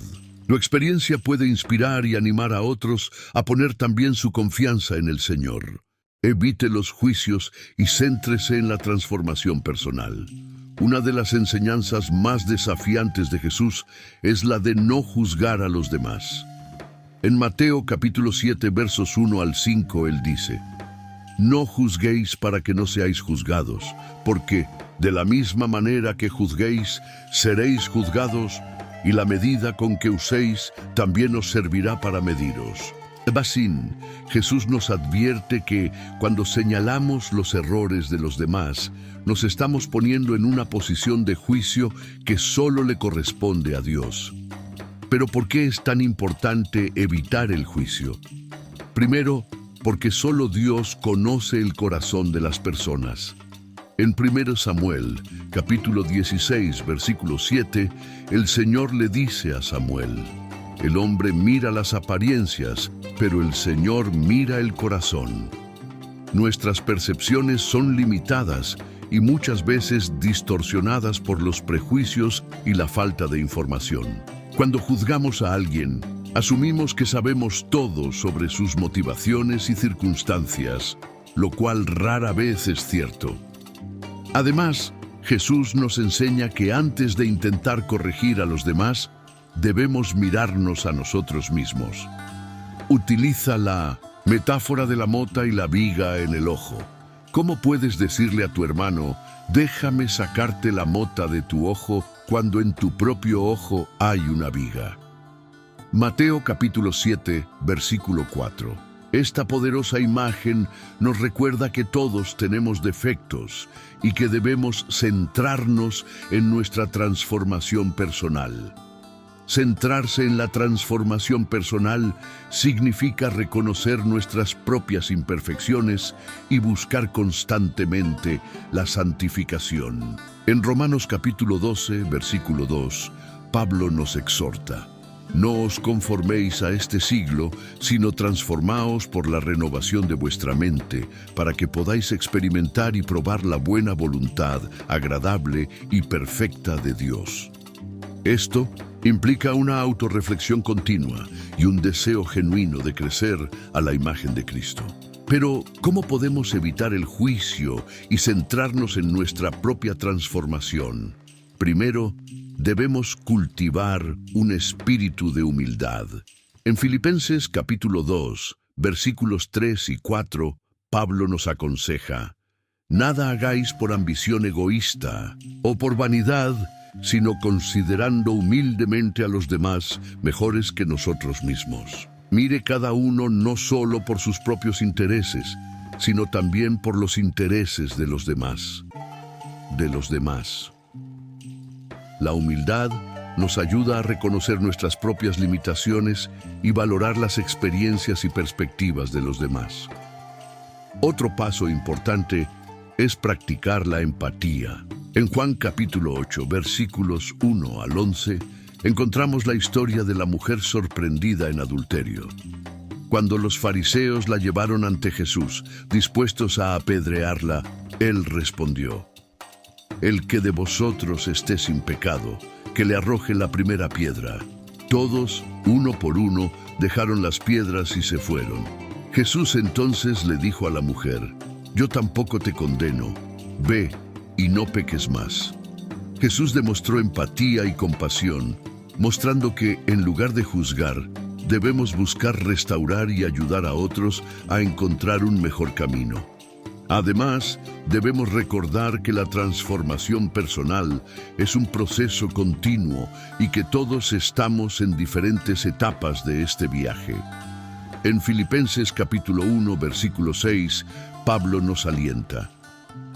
Tu experiencia puede inspirar y animar a otros a poner también su confianza en el Señor. Evite los juicios y céntrese en la transformación personal. Una de las enseñanzas más desafiantes de Jesús es la de no juzgar a los demás. En Mateo capítulo 7, versos 1 al 5, Él dice: no juzguéis para que no seáis juzgados, porque de la misma manera que juzguéis, seréis juzgados, y la medida con que uséis también os servirá para mediros. Basín, Jesús nos advierte que cuando señalamos los errores de los demás, nos estamos poniendo en una posición de juicio que solo le corresponde a Dios. Pero ¿por qué es tan importante evitar el juicio? Primero, porque solo Dios conoce el corazón de las personas. En 1 Samuel, capítulo 16, versículo 7, el Señor le dice a Samuel: el hombre mira las apariencias, pero el Señor mira el corazón. Nuestras percepciones son limitadas y muchas veces distorsionadas por los prejuicios y la falta de información. Cuando juzgamos a alguien, asumimos que sabemos todo sobre sus motivaciones y circunstancias, lo cual rara vez es cierto. Además, Jesús nos enseña que antes de intentar corregir a los demás, debemos mirarnos a nosotros mismos. Utiliza la metáfora de la mota y la viga en el ojo. ¿Cómo puedes decirle a tu hermano: déjame sacarte la mota de tu ojo, cuando en tu propio ojo hay una viga? Mateo capítulo 7, versículo 4. Esta poderosa imagen nos recuerda que todos tenemos defectos y que debemos centrarnos en nuestra transformación personal. Centrarse en la transformación personal significa reconocer nuestras propias imperfecciones y buscar constantemente la santificación. En Romanos capítulo 12, versículo 2, Pablo nos exhorta: no os conforméis a este siglo, sino transformaos por la renovación de vuestra mente, para que podáis experimentar y probar la buena voluntad, agradable y perfecta de Dios. Esto implica una autorreflexión continua y un deseo genuino de crecer a la imagen de Cristo. Pero, ¿cómo podemos evitar el juicio y centrarnos en nuestra propia transformación? Primero, debemos cultivar un espíritu de humildad. En Filipenses capítulo 2, versículos 3 y 4, Pablo nos aconseja: nada hagáis por ambición egoísta o por vanidad, sino considerando humildemente a los demás mejores que nosotros mismos. Mire cada uno no solo por sus propios intereses, sino también por los intereses de los demás. La humildad nos ayuda a reconocer nuestras propias limitaciones y valorar las experiencias y perspectivas de los demás. Otro paso importante es practicar la empatía. En Juan capítulo 8, versículos 1 al 11, encontramos la historia de la mujer sorprendida en adulterio. Cuando los fariseos la llevaron ante Jesús, dispuestos a apedrearla, él respondió: el que de vosotros esté sin pecado, que le arroje la primera piedra. Todos, uno por uno, dejaron las piedras y se fueron. Jesús entonces le dijo a la mujer: yo tampoco te condeno, ve y no peques más. Jesús demostró empatía y compasión, mostrando que, en lugar de juzgar, debemos buscar restaurar y ayudar a otros a encontrar un mejor camino. Además, debemos recordar que la transformación personal es un proceso continuo y que todos estamos en diferentes etapas de este viaje. En Filipenses capítulo 1, versículo 6, Pablo nos alienta: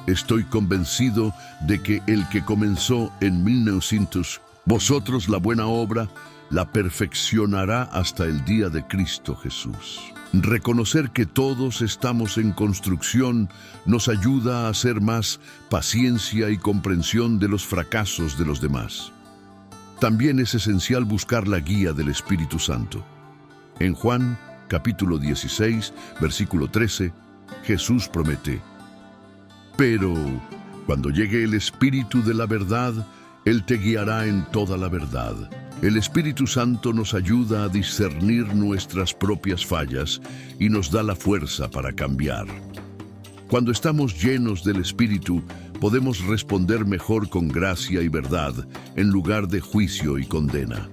estoy convencido de que el que comenzó en 1900, vosotros la buena obra, la perfeccionará hasta el día de Cristo Jesús. Reconocer que todos estamos en construcción nos ayuda a hacer más paciencia y comprensión de los fracasos de los demás. También es esencial buscar la guía del Espíritu Santo. En Juan capítulo 16, versículo 13, Jesús promete: pero cuando llegue el Espíritu de la verdad, Él te guiará en toda la verdad. El Espíritu Santo nos ayuda a discernir nuestras propias fallas y nos da la fuerza para cambiar. Cuando estamos llenos del Espíritu, podemos responder mejor con gracia y verdad, en lugar de juicio y condena.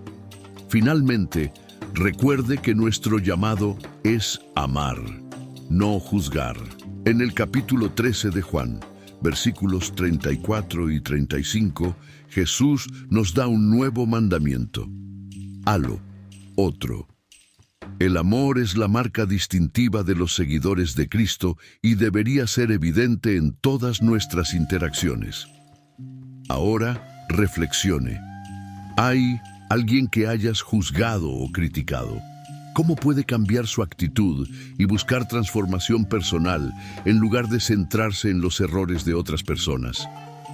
Finalmente, recuerde que nuestro llamado es amar, no juzgar. En el capítulo 13 de Juan, versículos 34 y 35, Jesús nos da un nuevo mandamiento: halo otro. El amor es la marca distintiva de los seguidores de Cristo y debería ser evidente en todas nuestras interacciones. Ahora, reflexione. ¿Hay alguien que hayas juzgado o criticado? ¿Cómo puede cambiar su actitud y buscar transformación personal en lugar de centrarse en los errores de otras personas?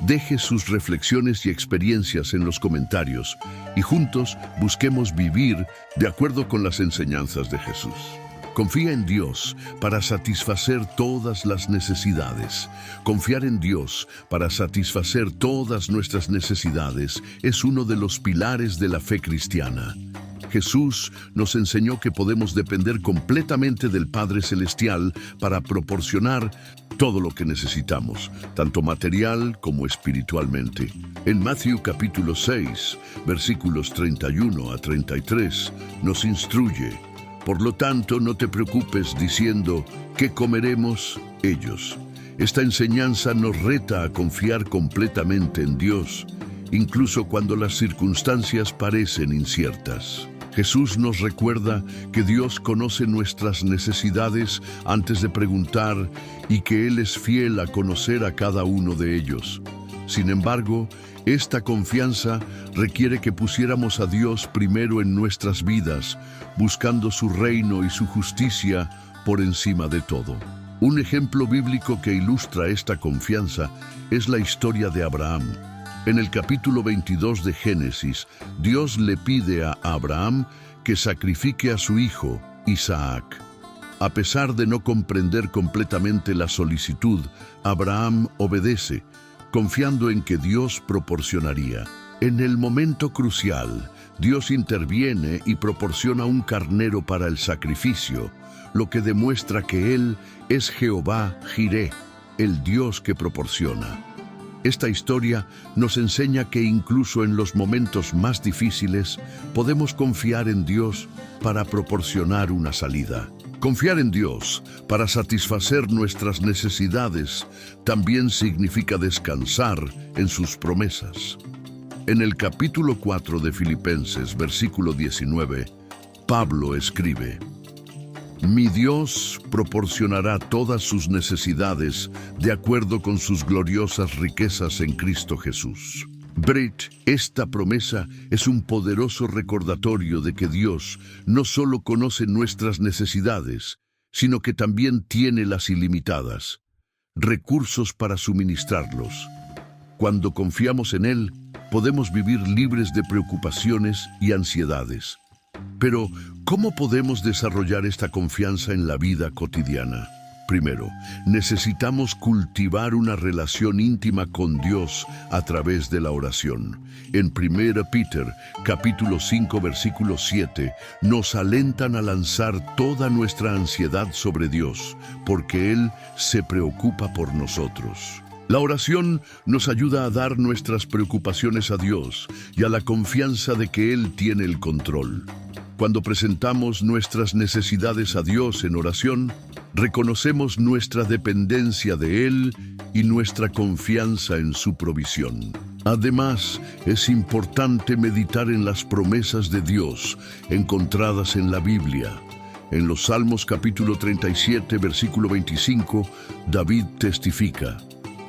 Deje sus reflexiones y experiencias en los comentarios y juntos busquemos vivir de acuerdo con las enseñanzas de Jesús. Confía en Dios para satisfacer todas las necesidades. Confiar en Dios para satisfacer todas nuestras necesidades es uno de los pilares de la fe cristiana. Jesús nos enseñó que podemos depender completamente del Padre Celestial para proporcionar todo lo que necesitamos, tanto material como espiritualmente. En Mateo capítulo 6, versículos 31 a 33, nos instruye: por lo tanto, no te preocupes diciendo ¿qué comeremos? Ellos. Esta enseñanza nos reta a confiar completamente en Dios, incluso cuando las circunstancias parecen inciertas. Jesús nos recuerda que Dios conoce nuestras necesidades antes de preguntar y que Él es fiel a conocer a cada uno de ellos. Sin embargo, esta confianza requiere que pusiéramos a Dios primero en nuestras vidas, buscando su reino y su justicia por encima de todo. Un ejemplo bíblico que ilustra esta confianza es la historia de Abraham. En el capítulo 22 de Génesis, Dios le pide a Abraham que sacrifique a su hijo, Isaac. A pesar de no comprender completamente la solicitud, Abraham obedece, confiando en que Dios proporcionaría. En el momento crucial, Dios interviene y proporciona un carnero para el sacrificio, lo que demuestra que Él es Jehová Jireh, el Dios que proporciona. Esta historia nos enseña que incluso en los momentos más difíciles podemos confiar en Dios para proporcionar una salida. Confiar en Dios para satisfacer nuestras necesidades también significa descansar en sus promesas. En el capítulo 4 de Filipenses, versículo 19, Pablo escribe: Mi Dios proporcionará todas sus necesidades de acuerdo con sus gloriosas riquezas en Cristo Jesús. Esta promesa es un poderoso recordatorio de que Dios no solo conoce nuestras necesidades, sino que también tiene las ilimitadas, recursos para suministrarlos. Cuando confiamos en Él, podemos vivir libres de preocupaciones y ansiedades. Pero, ¿cómo podemos desarrollar esta confianza en la vida cotidiana? Primero, necesitamos cultivar una relación íntima con Dios a través de la oración. En 1 Peter, capítulo 5, versículo 7, nos alentan a lanzar toda nuestra ansiedad sobre Dios, porque Él se preocupa por nosotros. La oración nos ayuda a dar nuestras preocupaciones a Dios y a la confianza de que Él tiene el control. Cuando presentamos nuestras necesidades a Dios en oración, reconocemos nuestra dependencia de Él y nuestra confianza en su provisión. Además, es importante meditar en las promesas de Dios encontradas en la Biblia. En los Salmos capítulo 37, versículo 25, David testifica: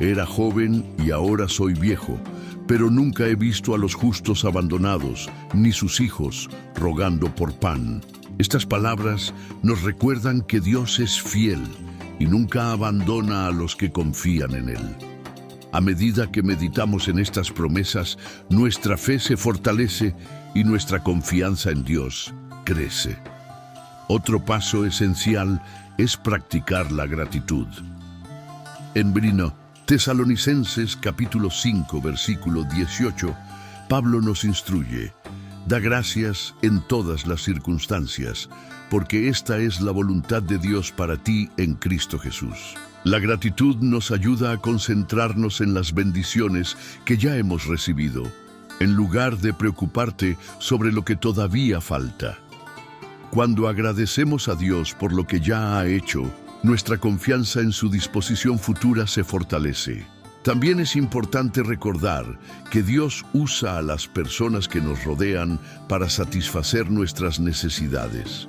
Era joven y ahora soy viejo, pero nunca he visto a los justos abandonados, ni sus hijos rogando por pan. Estas palabras nos recuerdan que Dios es fiel y nunca abandona a los que confían en Él. A medida que meditamos en estas promesas, nuestra fe se fortalece y nuestra confianza en Dios crece. Otro paso esencial es practicar la gratitud. En Tesalonicenses capítulo 5, versículo 18, Pablo nos instruye: Da gracias en todas las circunstancias, porque esta es la voluntad de Dios para ti en Cristo Jesús. La gratitud nos ayuda a concentrarnos en las bendiciones que ya hemos recibido, en lugar de preocuparte sobre lo que todavía falta. Cuando agradecemos a Dios por lo que ya ha hecho, nuestra confianza en su disposición futura se fortalece. También es importante recordar que Dios usa a las personas que nos rodean para satisfacer nuestras necesidades.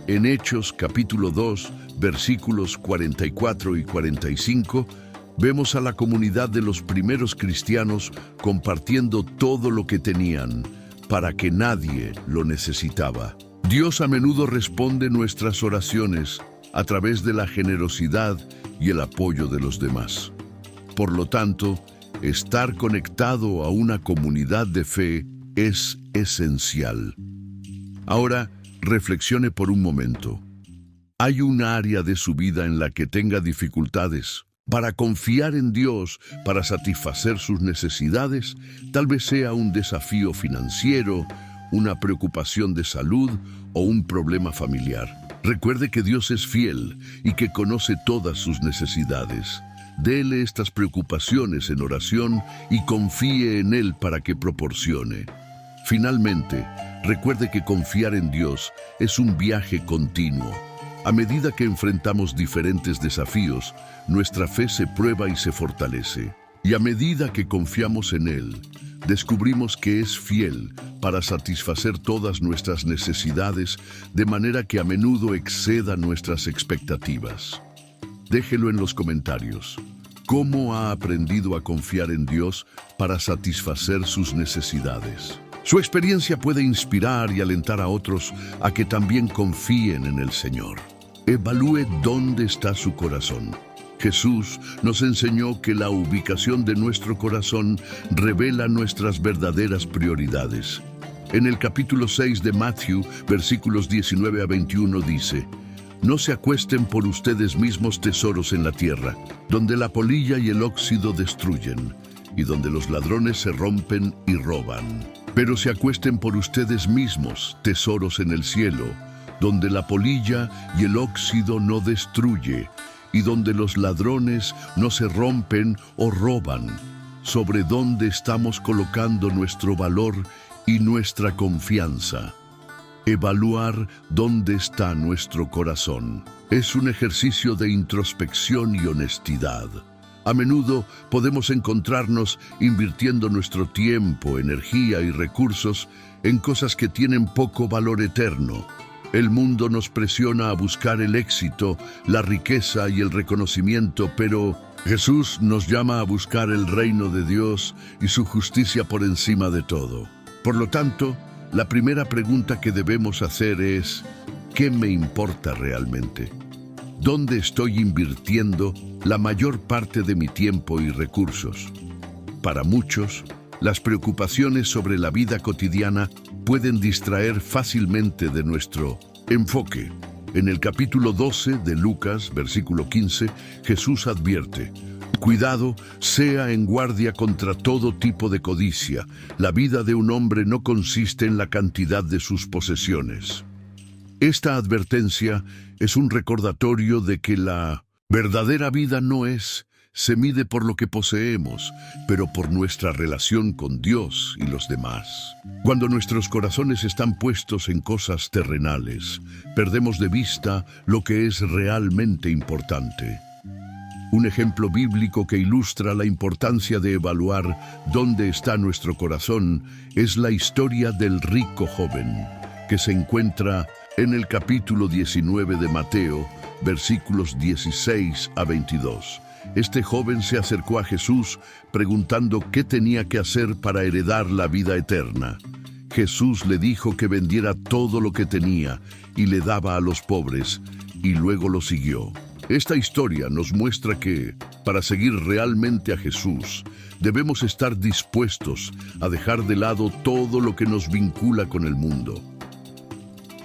En Hechos capítulo 2, versículos 44 y 45, vemos a la comunidad de los primeros cristianos compartiendo todo lo que tenían, para que nadie lo necesitaba. Dios a menudo responde nuestras oraciones a través de la generosidad y el apoyo de los demás. Por lo tanto, estar conectado a una comunidad de fe es esencial. Ahora, reflexione por un momento. ¿Hay un área de su vida en la que tenga dificultades? Para confiar en Dios, para satisfacer sus necesidades, tal vez sea un desafío financiero, una preocupación de salud o un problema familiar. Recuerde que Dios es fiel y que conoce todas sus necesidades. Dele estas preocupaciones en oración y confíe en Él para que proporcione. Finalmente, recuerde que confiar en Dios es un viaje continuo. A medida que enfrentamos diferentes desafíos, nuestra fe se prueba y se fortalece. Y a medida que confiamos en Él, descubrimos que es fiel para satisfacer todas nuestras necesidades de manera que a menudo exceda nuestras expectativas. Déjelo en los comentarios. cómo ha aprendido a confiar en Dios para satisfacer sus necesidades. Su experiencia puede inspirar y alentar a otros a que también confíen en el Señor. Evalúe dónde está su corazón. Jesús nos enseñó que la ubicación de nuestro corazón revela nuestras verdaderas prioridades. En el capítulo 6 de Matthew, versículos 19 a 21 dice: No se acuesten por ustedes mismos tesoros en la tierra, donde la polilla y el óxido destruyen, y donde los ladrones se rompen y roban. Pero se acuesten por ustedes mismos tesoros en el cielo, donde la polilla y el óxido no destruye, y donde los ladrones no se rompen o roban. Sobre dónde estamos colocando nuestro valor y nuestra confianza. Evaluar dónde está nuestro corazón es un ejercicio de introspección y honestidad. A menudo podemos encontrarnos invirtiendo nuestro tiempo, energía y recursos en cosas que tienen poco valor eterno. El mundo nos presiona a buscar el éxito, la riqueza y el reconocimiento, pero Jesús nos llama a buscar el reino de Dios y su justicia por encima de todo. Por lo tanto, la primera pregunta que debemos hacer es: ¿qué me importa realmente? ¿Dónde estoy invirtiendo la mayor parte de mi tiempo y recursos? Para muchos, las preocupaciones sobre la vida cotidiana pueden distraer fácilmente de nuestro enfoque. En el capítulo 12 de Lucas, versículo 15, Jesús advierte: Cuidado, sea en guardia contra todo tipo de codicia. La vida de un hombre no consiste en la cantidad de sus posesiones. Esta advertencia es un recordatorio de que la verdadera vida se mide por lo que poseemos, pero por nuestra relación con Dios y los demás. Cuando nuestros corazones están puestos en cosas terrenales, perdemos de vista lo que es realmente importante. Un ejemplo bíblico que ilustra la importancia de evaluar dónde está nuestro corazón es la historia del rico joven, que se encuentra en el capítulo 19 de Mateo, versículos 16 a 22. Este joven se acercó a Jesús preguntando qué tenía que hacer para heredar la vida eterna. Jesús le dijo que vendiera todo lo que tenía y le daba a los pobres, y luego lo siguió. Esta historia nos muestra que, para seguir realmente a Jesús, debemos estar dispuestos a dejar de lado todo lo que nos vincula con el mundo.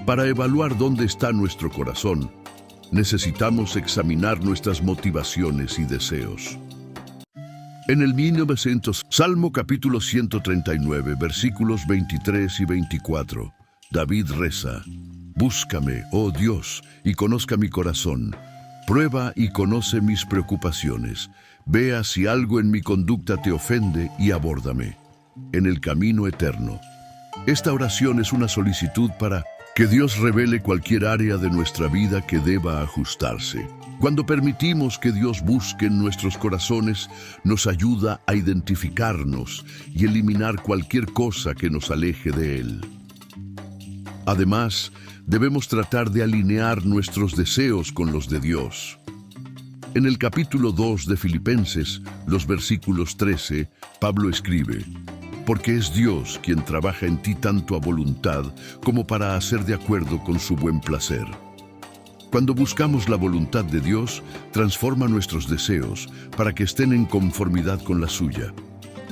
Para evaluar dónde está nuestro corazón, necesitamos examinar nuestras motivaciones y deseos. En el 1900, Salmo capítulo 139, versículos 23 y 24, David reza: Búscame, oh Dios, y conozca mi corazón. Prueba y conoce mis preocupaciones. Vea si algo en mi conducta te ofende y abórdame en el camino eterno. Esta oración es una solicitud para que Dios revele cualquier área de nuestra vida que deba ajustarse. Cuando permitimos que Dios busque en nuestros corazones, nos ayuda a identificarnos y eliminar cualquier cosa que nos aleje de Él. Además, debemos tratar de alinear nuestros deseos con los de Dios. En el capítulo 2 de Filipenses, los versículos 13, Pablo escribe: Porque es Dios quien trabaja en ti tanto a voluntad como para hacer de acuerdo con su buen placer. Cuando buscamos la voluntad de Dios, transforma nuestros deseos para que estén en conformidad con la suya.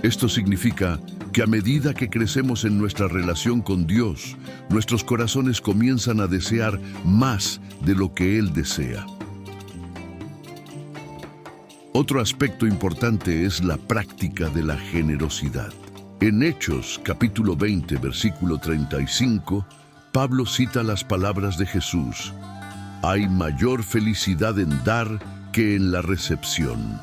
Esto significa que a medida que crecemos en nuestra relación con Dios, nuestros corazones comienzan a desear más de lo que Él desea. Otro aspecto importante es la práctica de la generosidad. En Hechos, capítulo 20, versículo 35, Pablo cita las palabras de Jesús: Hay mayor felicidad en dar que en la recepción.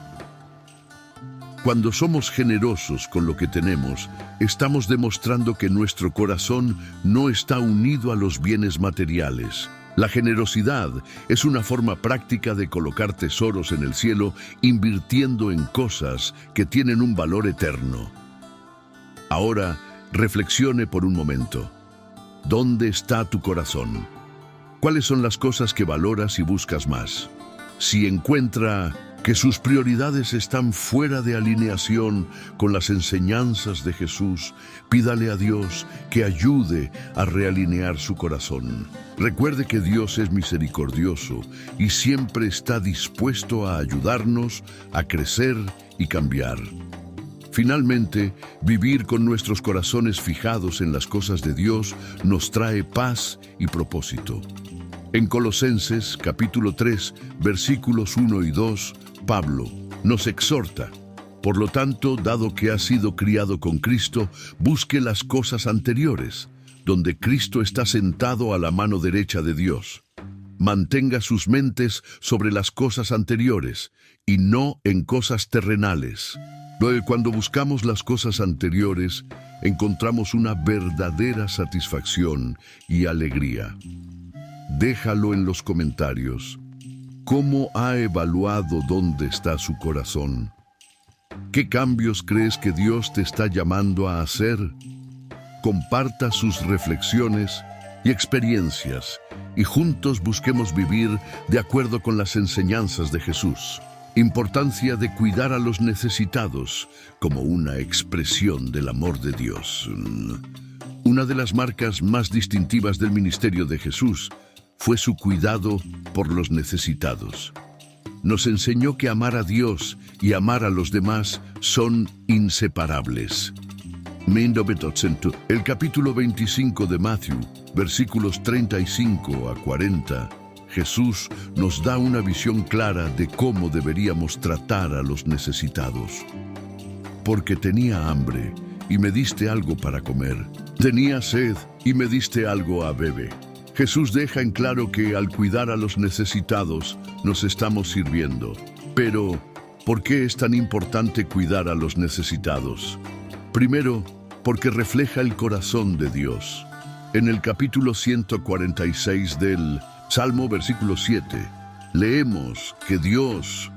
Cuando somos generosos con lo que tenemos, estamos demostrando que nuestro corazón no está unido a los bienes materiales. La generosidad es una forma práctica de colocar tesoros en el cielo, invirtiendo en cosas que tienen un valor eterno. Ahora, reflexione por un momento. ¿Dónde está tu corazón? ¿Cuáles son las cosas que valoras y buscas más? Si encuentra que sus prioridades están fuera de alineación con las enseñanzas de Jesús, pídale a Dios que ayude a realinear su corazón. Recuerde que Dios es misericordioso y siempre está dispuesto a ayudarnos a crecer y cambiar. Finalmente, vivir con nuestros corazones fijados en las cosas de Dios nos trae paz y propósito. En Colosenses capítulo 3, versículos 1 y 2, Pablo nos exhorta: por lo tanto, dado que ha sido criado con Cristo, busque las cosas anteriores, donde Cristo está sentado a la mano derecha de Dios. Mantenga sus mentes sobre las cosas anteriores y no en cosas terrenales. Cuando buscamos las cosas anteriores, encontramos una verdadera satisfacción y alegría. Déjalo en los comentarios. ¿Cómo ha evaluado dónde está su corazón? ¿Qué cambios crees que Dios te está llamando a hacer? Comparta sus reflexiones y experiencias y juntos busquemos vivir de acuerdo con las enseñanzas de Jesús. Importancia de cuidar a los necesitados como una expresión del amor de Dios. Una de las marcas más distintivas del ministerio de Jesús fue su cuidado por los necesitados. Nos enseñó que amar a Dios y amar a los demás son inseparables. El capítulo 25 de Matthew, versículos 35 a 40, Jesús nos da una visión clara de cómo deberíamos tratar a los necesitados. Porque tenía hambre y me diste algo para comer. Tenía sed y me diste algo a beber. Jesús deja en claro que al cuidar a los necesitados nos estamos sirviendo. Pero, ¿por qué es tan importante cuidar a los necesitados? Primero, porque refleja el corazón de Dios. En el capítulo 146 del Salmo, versículo 7, leemos que Dios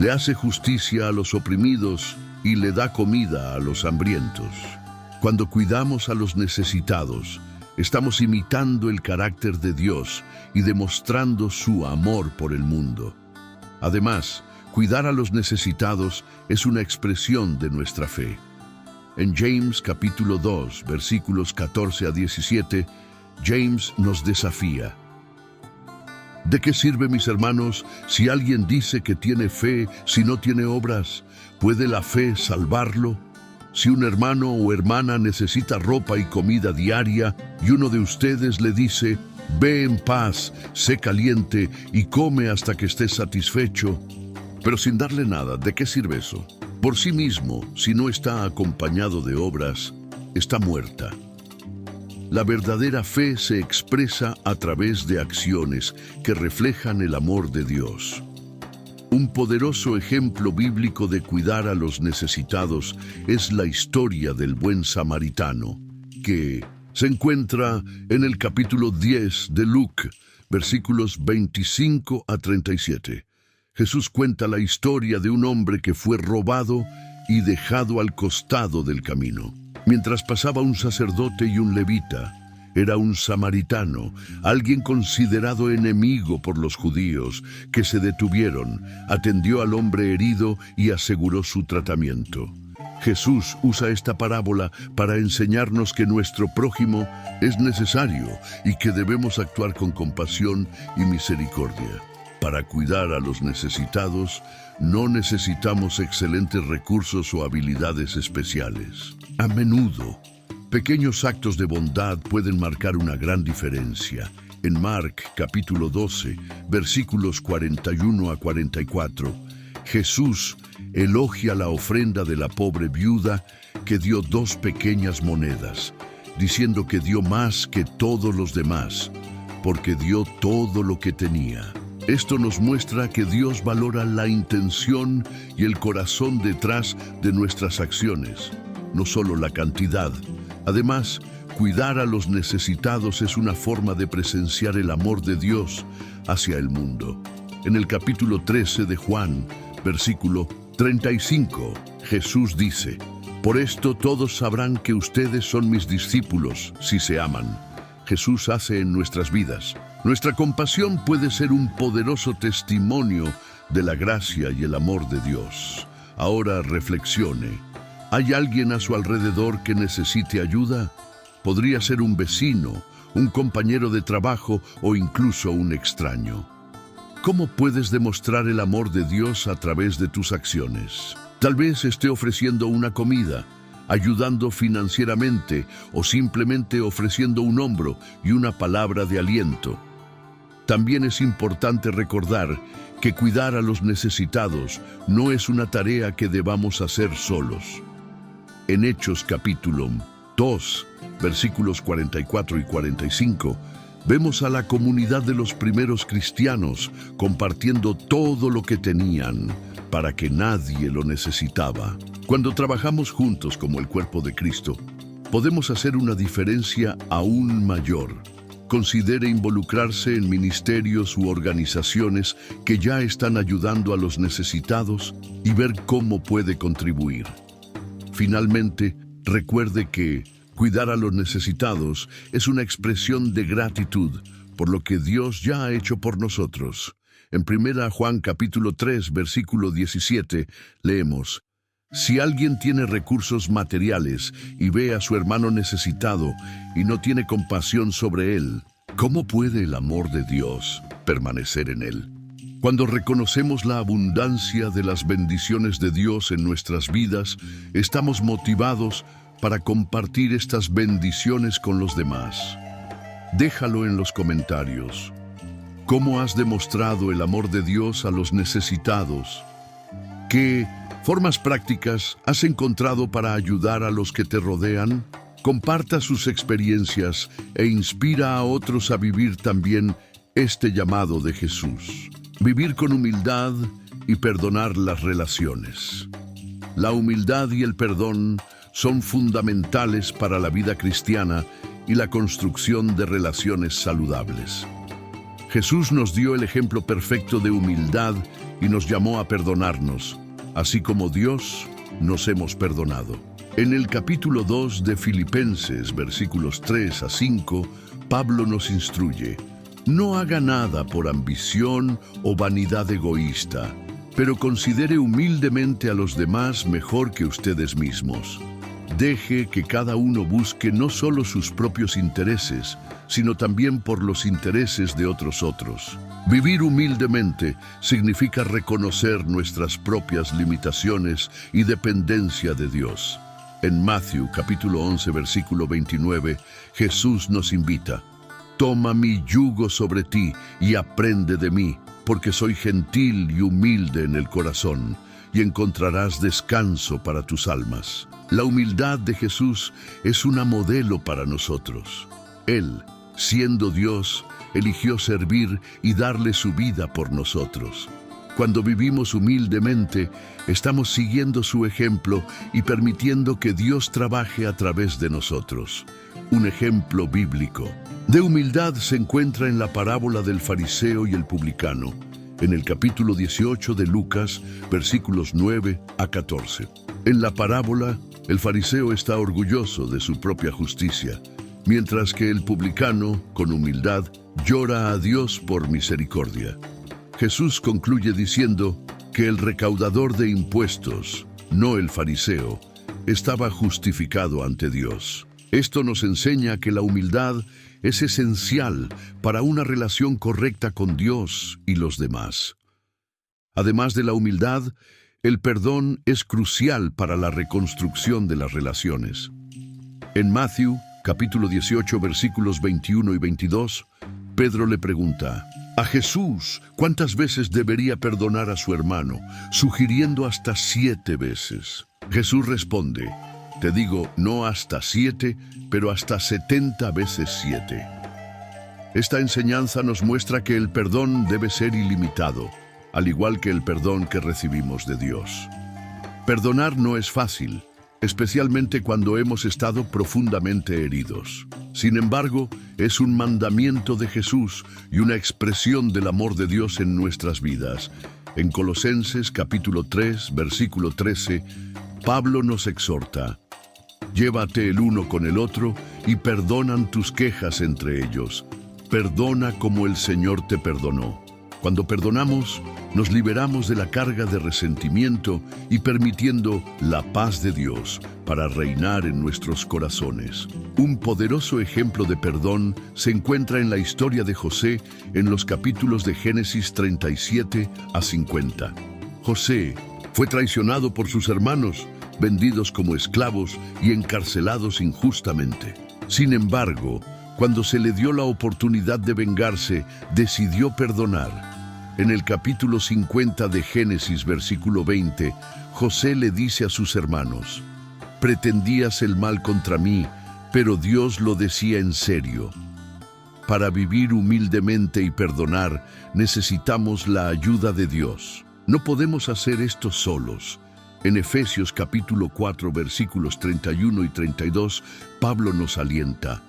le hace justicia a los oprimidos y le da comida a los hambrientos. Cuando cuidamos a los necesitados, estamos imitando el carácter de Dios y demostrando su amor por el mundo. Además, cuidar a los necesitados es una expresión de nuestra fe. En James capítulo 2, versículos 14 a 17, James nos desafía: ¿de qué sirve, mis hermanos, si alguien dice que tiene fe si no tiene obras? ¿Puede la fe salvarlo? Si un hermano o hermana necesita ropa y comida diaria y uno de ustedes le dice: ve en paz, sé caliente y come hasta que estés satisfecho, pero sin darle nada, ¿de qué sirve eso? Por sí mismo, si no está acompañado de obras, está muerta. La verdadera fe se expresa a través de acciones que reflejan el amor de Dios. Un poderoso ejemplo bíblico de cuidar a los necesitados es la historia del buen samaritano, que se encuentra en el capítulo 10 de Lucas, versículos 25 a 37. Jesús cuenta la historia de un hombre que fue robado y dejado al costado del camino. Mientras pasaba un sacerdote y un levita, era un samaritano, alguien considerado enemigo por los judíos, que se detuvieron, atendió al hombre herido y aseguró su tratamiento. Jesús usa esta parábola para enseñarnos que nuestro prójimo es necesario y que debemos actuar con compasión y misericordia. Para cuidar a los necesitados, no necesitamos excelentes recursos o habilidades especiales. A menudo, pequeños actos de bondad pueden marcar una gran diferencia. En Marc, capítulo 12, versículos 41 a 44, Jesús elogia la ofrenda de la pobre viuda que dio 2 pequeñas monedas, diciendo que dio más que todos los demás, porque dio todo lo que tenía. Esto nos muestra que Dios valora la intención y el corazón detrás de nuestras acciones, no solo la cantidad. Además, cuidar a los necesitados es una forma de presenciar el amor de Dios hacia el mundo. En el capítulo 13 de Juan, versículo 35, Jesús dice: por esto todos sabrán que ustedes son mis discípulos si se aman. Jesús hace en nuestras vidas. Nuestra compasión puede ser un poderoso testimonio de la gracia y el amor de Dios. Ahora reflexione. ¿Hay alguien a su alrededor que necesite ayuda? Podría ser un vecino, un compañero de trabajo o incluso un extraño. ¿Cómo puedes demostrar el amor de Dios a través de tus acciones? Tal vez esté ofreciendo una comida, ayudando financieramente o simplemente ofreciendo un hombro y una palabra de aliento. También es importante recordar que cuidar a los necesitados no es una tarea que debamos hacer solos. En Hechos capítulo 2, versículos 44 y 45, vemos a la comunidad de los primeros cristianos compartiendo todo lo que tenían para que nadie lo necesitaba. Cuando trabajamos juntos como el cuerpo de Cristo, podemos hacer una diferencia aún mayor. Considere involucrarse en ministerios u organizaciones que ya están ayudando a los necesitados y ver cómo puede contribuir. Finalmente, recuerde que cuidar a los necesitados es una expresión de gratitud por lo que Dios ya ha hecho por nosotros. En 1 Juan capítulo 3, versículo 17, leemos: Si alguien tiene recursos materiales y ve a su hermano necesitado y no tiene compasión sobre él, ¿cómo puede el amor de Dios permanecer en él? Cuando reconocemos la abundancia de las bendiciones de Dios en nuestras vidas, estamos motivados para compartir estas bendiciones con los demás. Déjalo en los comentarios. ¿Cómo has demostrado el amor de Dios a los necesitados? ¿Qué formas prácticas has encontrado para ayudar a los que te rodean? Comparta sus experiencias e inspira a otros a vivir también este llamado de Jesús. Vivir con humildad y perdonar las relaciones. La humildad y el perdón son fundamentales para la vida cristiana y la construcción de relaciones saludables. Jesús nos dio el ejemplo perfecto de humildad y nos llamó a perdonarnos, así como Dios nos hemos perdonado. En el capítulo 2 de Filipenses, versículos 3 a 5, Pablo nos instruye: no haga nada por ambición o vanidad egoísta, pero considere humildemente a los demás mejor que ustedes mismos. Deje que cada uno busque no solo sus propios intereses, sino también por los intereses de otros. Vivir humildemente significa reconocer nuestras propias limitaciones y dependencia de Dios. En Mateo capítulo 11, versículo 29, Jesús nos invita: toma mi yugo sobre ti y aprende de mí, porque soy gentil y humilde en el corazón, y encontrarás descanso para tus almas. La humildad de Jesús es una modelo para nosotros. Él, siendo Dios, eligió servir y darle su vida por nosotros. Cuando vivimos humildemente, estamos siguiendo su ejemplo y permitiendo que Dios trabaje a través de nosotros. Un ejemplo bíblico de humildad se encuentra en la parábola del fariseo y el publicano, en el capítulo 18 de Lucas, versículos 9 a 14. En la parábola, el fariseo está orgulloso de su propia justicia, mientras que el publicano, con humildad, llora a Dios por misericordia. Jesús concluye diciendo que el recaudador de impuestos, no el fariseo, estaba justificado ante Dios. Esto nos enseña que la humildad es esencial para una relación correcta con Dios y los demás. Además de la humildad, el perdón es crucial para la reconstrucción de las relaciones. En Mateo, capítulo 18, versículos 21 y 22, Pedro le pregunta a Jesús cuántas veces debería perdonar a su hermano, sugiriendo hasta 7 veces. Jesús responde: te digo, no hasta 7, pero hasta 70 veces 7. Esta enseñanza nos muestra que el perdón debe ser ilimitado, al igual que el perdón que recibimos de Dios. Perdonar no es fácil, especialmente cuando hemos estado profundamente heridos. Sin embargo, es un mandamiento de Jesús y una expresión del amor de Dios en nuestras vidas. En Colosenses capítulo 3, versículo 13, Pablo nos exhorta: llévate el uno con el otro y perdonan tus quejas entre ellos. Perdona como el Señor te perdonó. Cuando perdonamos, nos liberamos de la carga de resentimiento y permitiendo la paz de Dios para reinar en nuestros corazones. Un poderoso ejemplo de perdón se encuentra en la historia de José en los capítulos de Génesis 37 a 50. José fue traicionado por sus hermanos, vendidos como esclavos y encarcelados injustamente. Sin embargo, cuando se le dio la oportunidad de vengarse, decidió perdonar. En el capítulo 50 de Génesis, versículo 20, José le dice a sus hermanos: «Pretendías el mal contra mí, pero Dios lo decía en serio». Para vivir humildemente y perdonar, necesitamos la ayuda de Dios. No podemos hacer esto solos. En Efesios capítulo 4, versículos 31 y 32, Pablo nos alienta: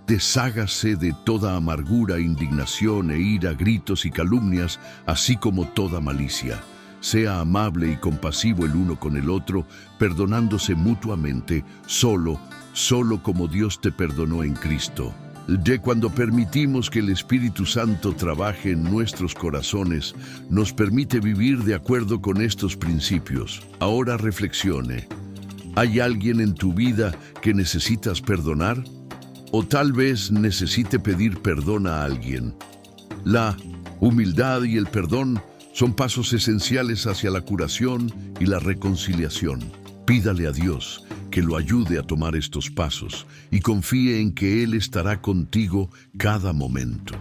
«Deshágase de toda amargura, indignación e ira, gritos y calumnias, así como toda malicia. Sea amable y compasivo el uno con el otro, perdonándose mutuamente, solo como Dios te perdonó en Cristo». Cuando permitimos que el Espíritu Santo trabaje en nuestros corazones, nos permite vivir de acuerdo con estos principios. Ahora reflexione. ¿Hay alguien en tu vida que necesitas perdonar? O tal vez necesite pedir perdón a alguien. La humildad y el perdón son pasos esenciales hacia la curación y la reconciliación. Pídale a Dios que lo ayude a tomar estos pasos y confíe en que Él estará contigo cada momento.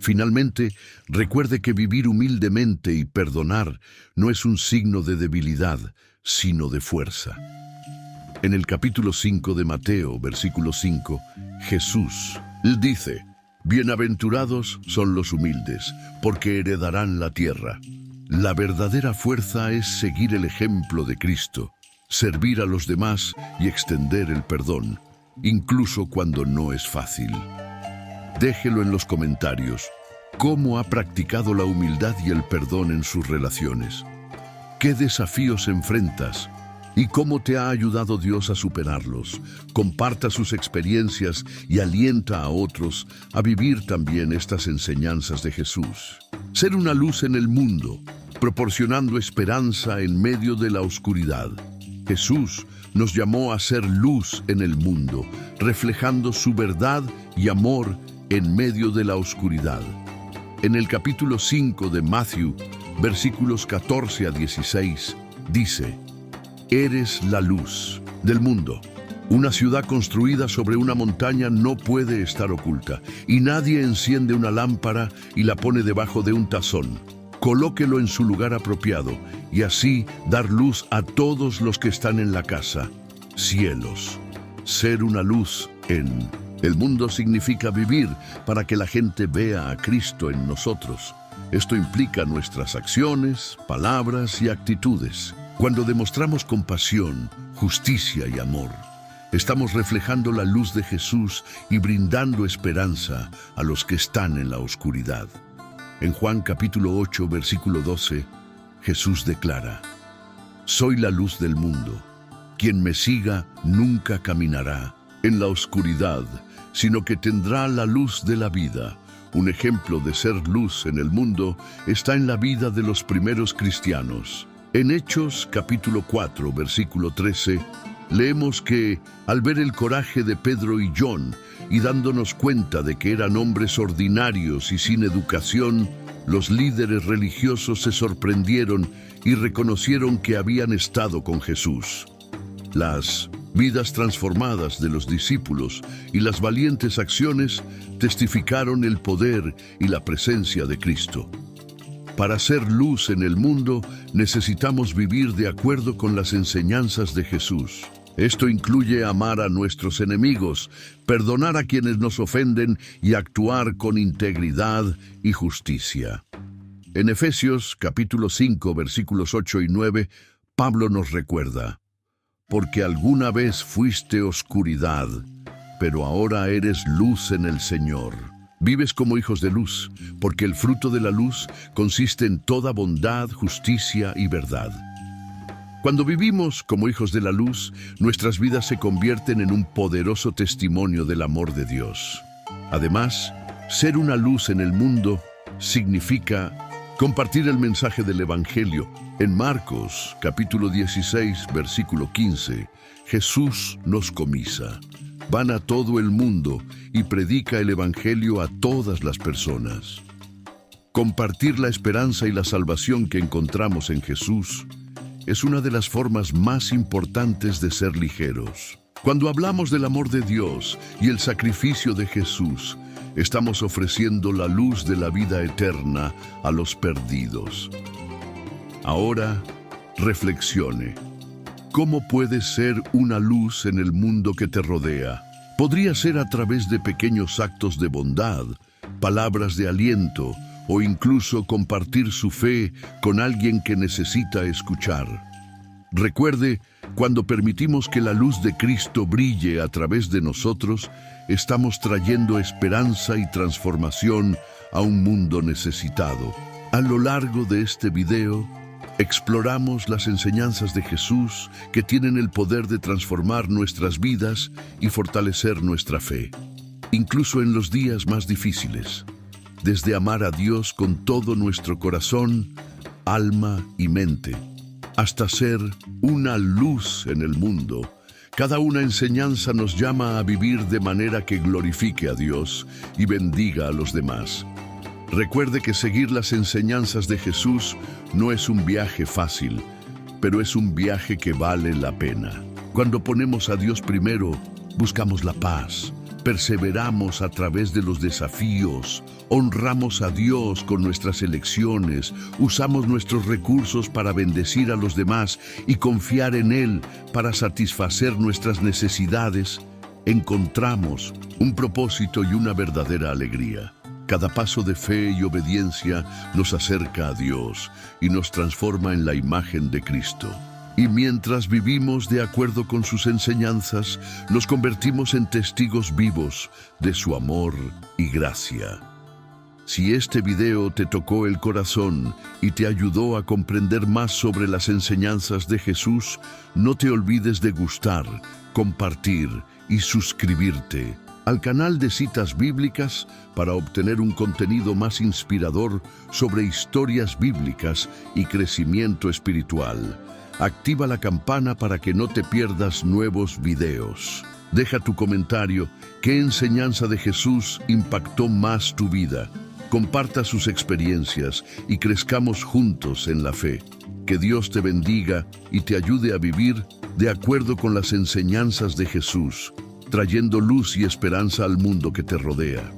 Finalmente, recuerde que vivir humildemente y perdonar no es un signo de debilidad, sino de fuerza. En el capítulo 5 de Mateo, versículo 5, Jesús dice: «Bienaventurados son los humildes, porque heredarán la tierra». La verdadera fuerza es seguir el ejemplo de Cristo, servir a los demás y extender el perdón, incluso cuando no es fácil. Déjelo en los comentarios. ¿Cómo ha practicado la humildad y el perdón en sus relaciones? ¿Qué desafíos enfrentas? ¿Y cómo te ha ayudado Dios a superarlos? Comparta sus experiencias y alienta a otros a vivir también estas enseñanzas de Jesús. Ser una luz en el mundo, proporcionando esperanza en medio de la oscuridad. Jesús nos llamó a ser luz en el mundo, reflejando su verdad y amor en medio de la oscuridad. En el capítulo 5 de Mateo, versículos 14 a 16, dice: «Eres la luz del mundo. Una ciudad construida sobre una montaña no puede estar oculta, y nadie enciende una lámpara y la pone debajo de un tazón. Colóquelo en su lugar apropiado, y así dar luz a todos los que están en la casa». Cielos. Ser una luz en el mundo significa vivir para que la gente vea a Cristo en nosotros. Esto implica nuestras acciones, palabras y actitudes. Cuando demostramos compasión, justicia y amor, estamos reflejando la luz de Jesús y brindando esperanza a los que están en la oscuridad. En Juan capítulo 8, versículo 12, Jesús declara: «Soy la luz del mundo. Quien me siga nunca caminará en la oscuridad, sino que tendrá la luz de la vida». Un ejemplo de ser luz en el mundo está en la vida de los primeros cristianos. En Hechos capítulo 4, versículo 13, leemos que, al ver el coraje de Pedro y John, y dándonos cuenta de que eran hombres ordinarios y sin educación, los líderes religiosos se sorprendieron y reconocieron que habían estado con Jesús. Las vidas transformadas de los discípulos y las valientes acciones testificaron el poder y la presencia de Cristo. Para ser luz en el mundo, necesitamos vivir de acuerdo con las enseñanzas de Jesús. Esto incluye amar a nuestros enemigos, perdonar a quienes nos ofenden y actuar con integridad y justicia. En Efesios capítulo 5, versículos 8 y 9, Pablo nos recuerda: «Porque alguna vez fuiste oscuridad, pero ahora eres luz en el Señor». Vives como hijos de luz, porque el fruto de la luz consiste en toda bondad, justicia y verdad. Cuando vivimos como hijos de la luz, nuestras vidas se convierten en un poderoso testimonio del amor de Dios. Además, ser una luz en el mundo significa Compartir el mensaje del Evangelio. En Marcos, capítulo 16, versículo 15, Jesús nos comisa. Van a todo el mundo y predica el Evangelio a todas las personas. Compartir la esperanza y la salvación que encontramos en Jesús es una de las formas más importantes de ser ligeros. Cuando hablamos del amor de Dios y el sacrificio de Jesús, estamos ofreciendo la luz de la vida eterna a los perdidos. Ahora, reflexione. ¿Cómo puedes ser una luz en el mundo que te rodea? Podría ser a través de pequeños actos de bondad, palabras de aliento o incluso compartir su fe con alguien que necesita escuchar. Recuerde, cuando permitimos que la luz de Cristo brille a través de nosotros, estamos trayendo esperanza y transformación a un mundo necesitado. A lo largo de este video, exploramos las enseñanzas de Jesús que tienen el poder de transformar nuestras vidas y fortalecer nuestra fe, incluso en los días más difíciles. Desde amar a Dios con todo nuestro corazón, alma y mente, hasta ser una luz en el mundo. Cada una enseñanza nos llama a vivir de manera que glorifique a Dios y bendiga a los demás. Recuerde que seguir las enseñanzas de Jesús no es un viaje fácil, pero es un viaje que vale la pena. Cuando ponemos a Dios primero, buscamos la paz, perseveramos a través de los desafíos, honramos a Dios con nuestras elecciones, usamos nuestros recursos para bendecir a los demás y confiar en Él para satisfacer nuestras necesidades, encontramos un propósito y una verdadera alegría. Cada paso de fe y obediencia nos acerca a Dios y nos transforma en la imagen de Cristo. Y mientras vivimos de acuerdo con sus enseñanzas, nos convertimos en testigos vivos de su amor y gracia. Si este video te tocó el corazón y te ayudó a comprender más sobre las enseñanzas de Jesús, no te olvides de gustar, compartir y suscribirte al canal de Citas Bíblicas para obtener un contenido más inspirador sobre historias bíblicas y crecimiento espiritual. Activa la campana para que no te pierdas nuevos videos. Deja tu comentario. ¿Qué enseñanza de Jesús impactó más tu vida? Comparta sus experiencias y crezcamos juntos en la fe. Que Dios te bendiga y te ayude a vivir de acuerdo con las enseñanzas de Jesús, trayendo luz y esperanza al mundo que te rodea.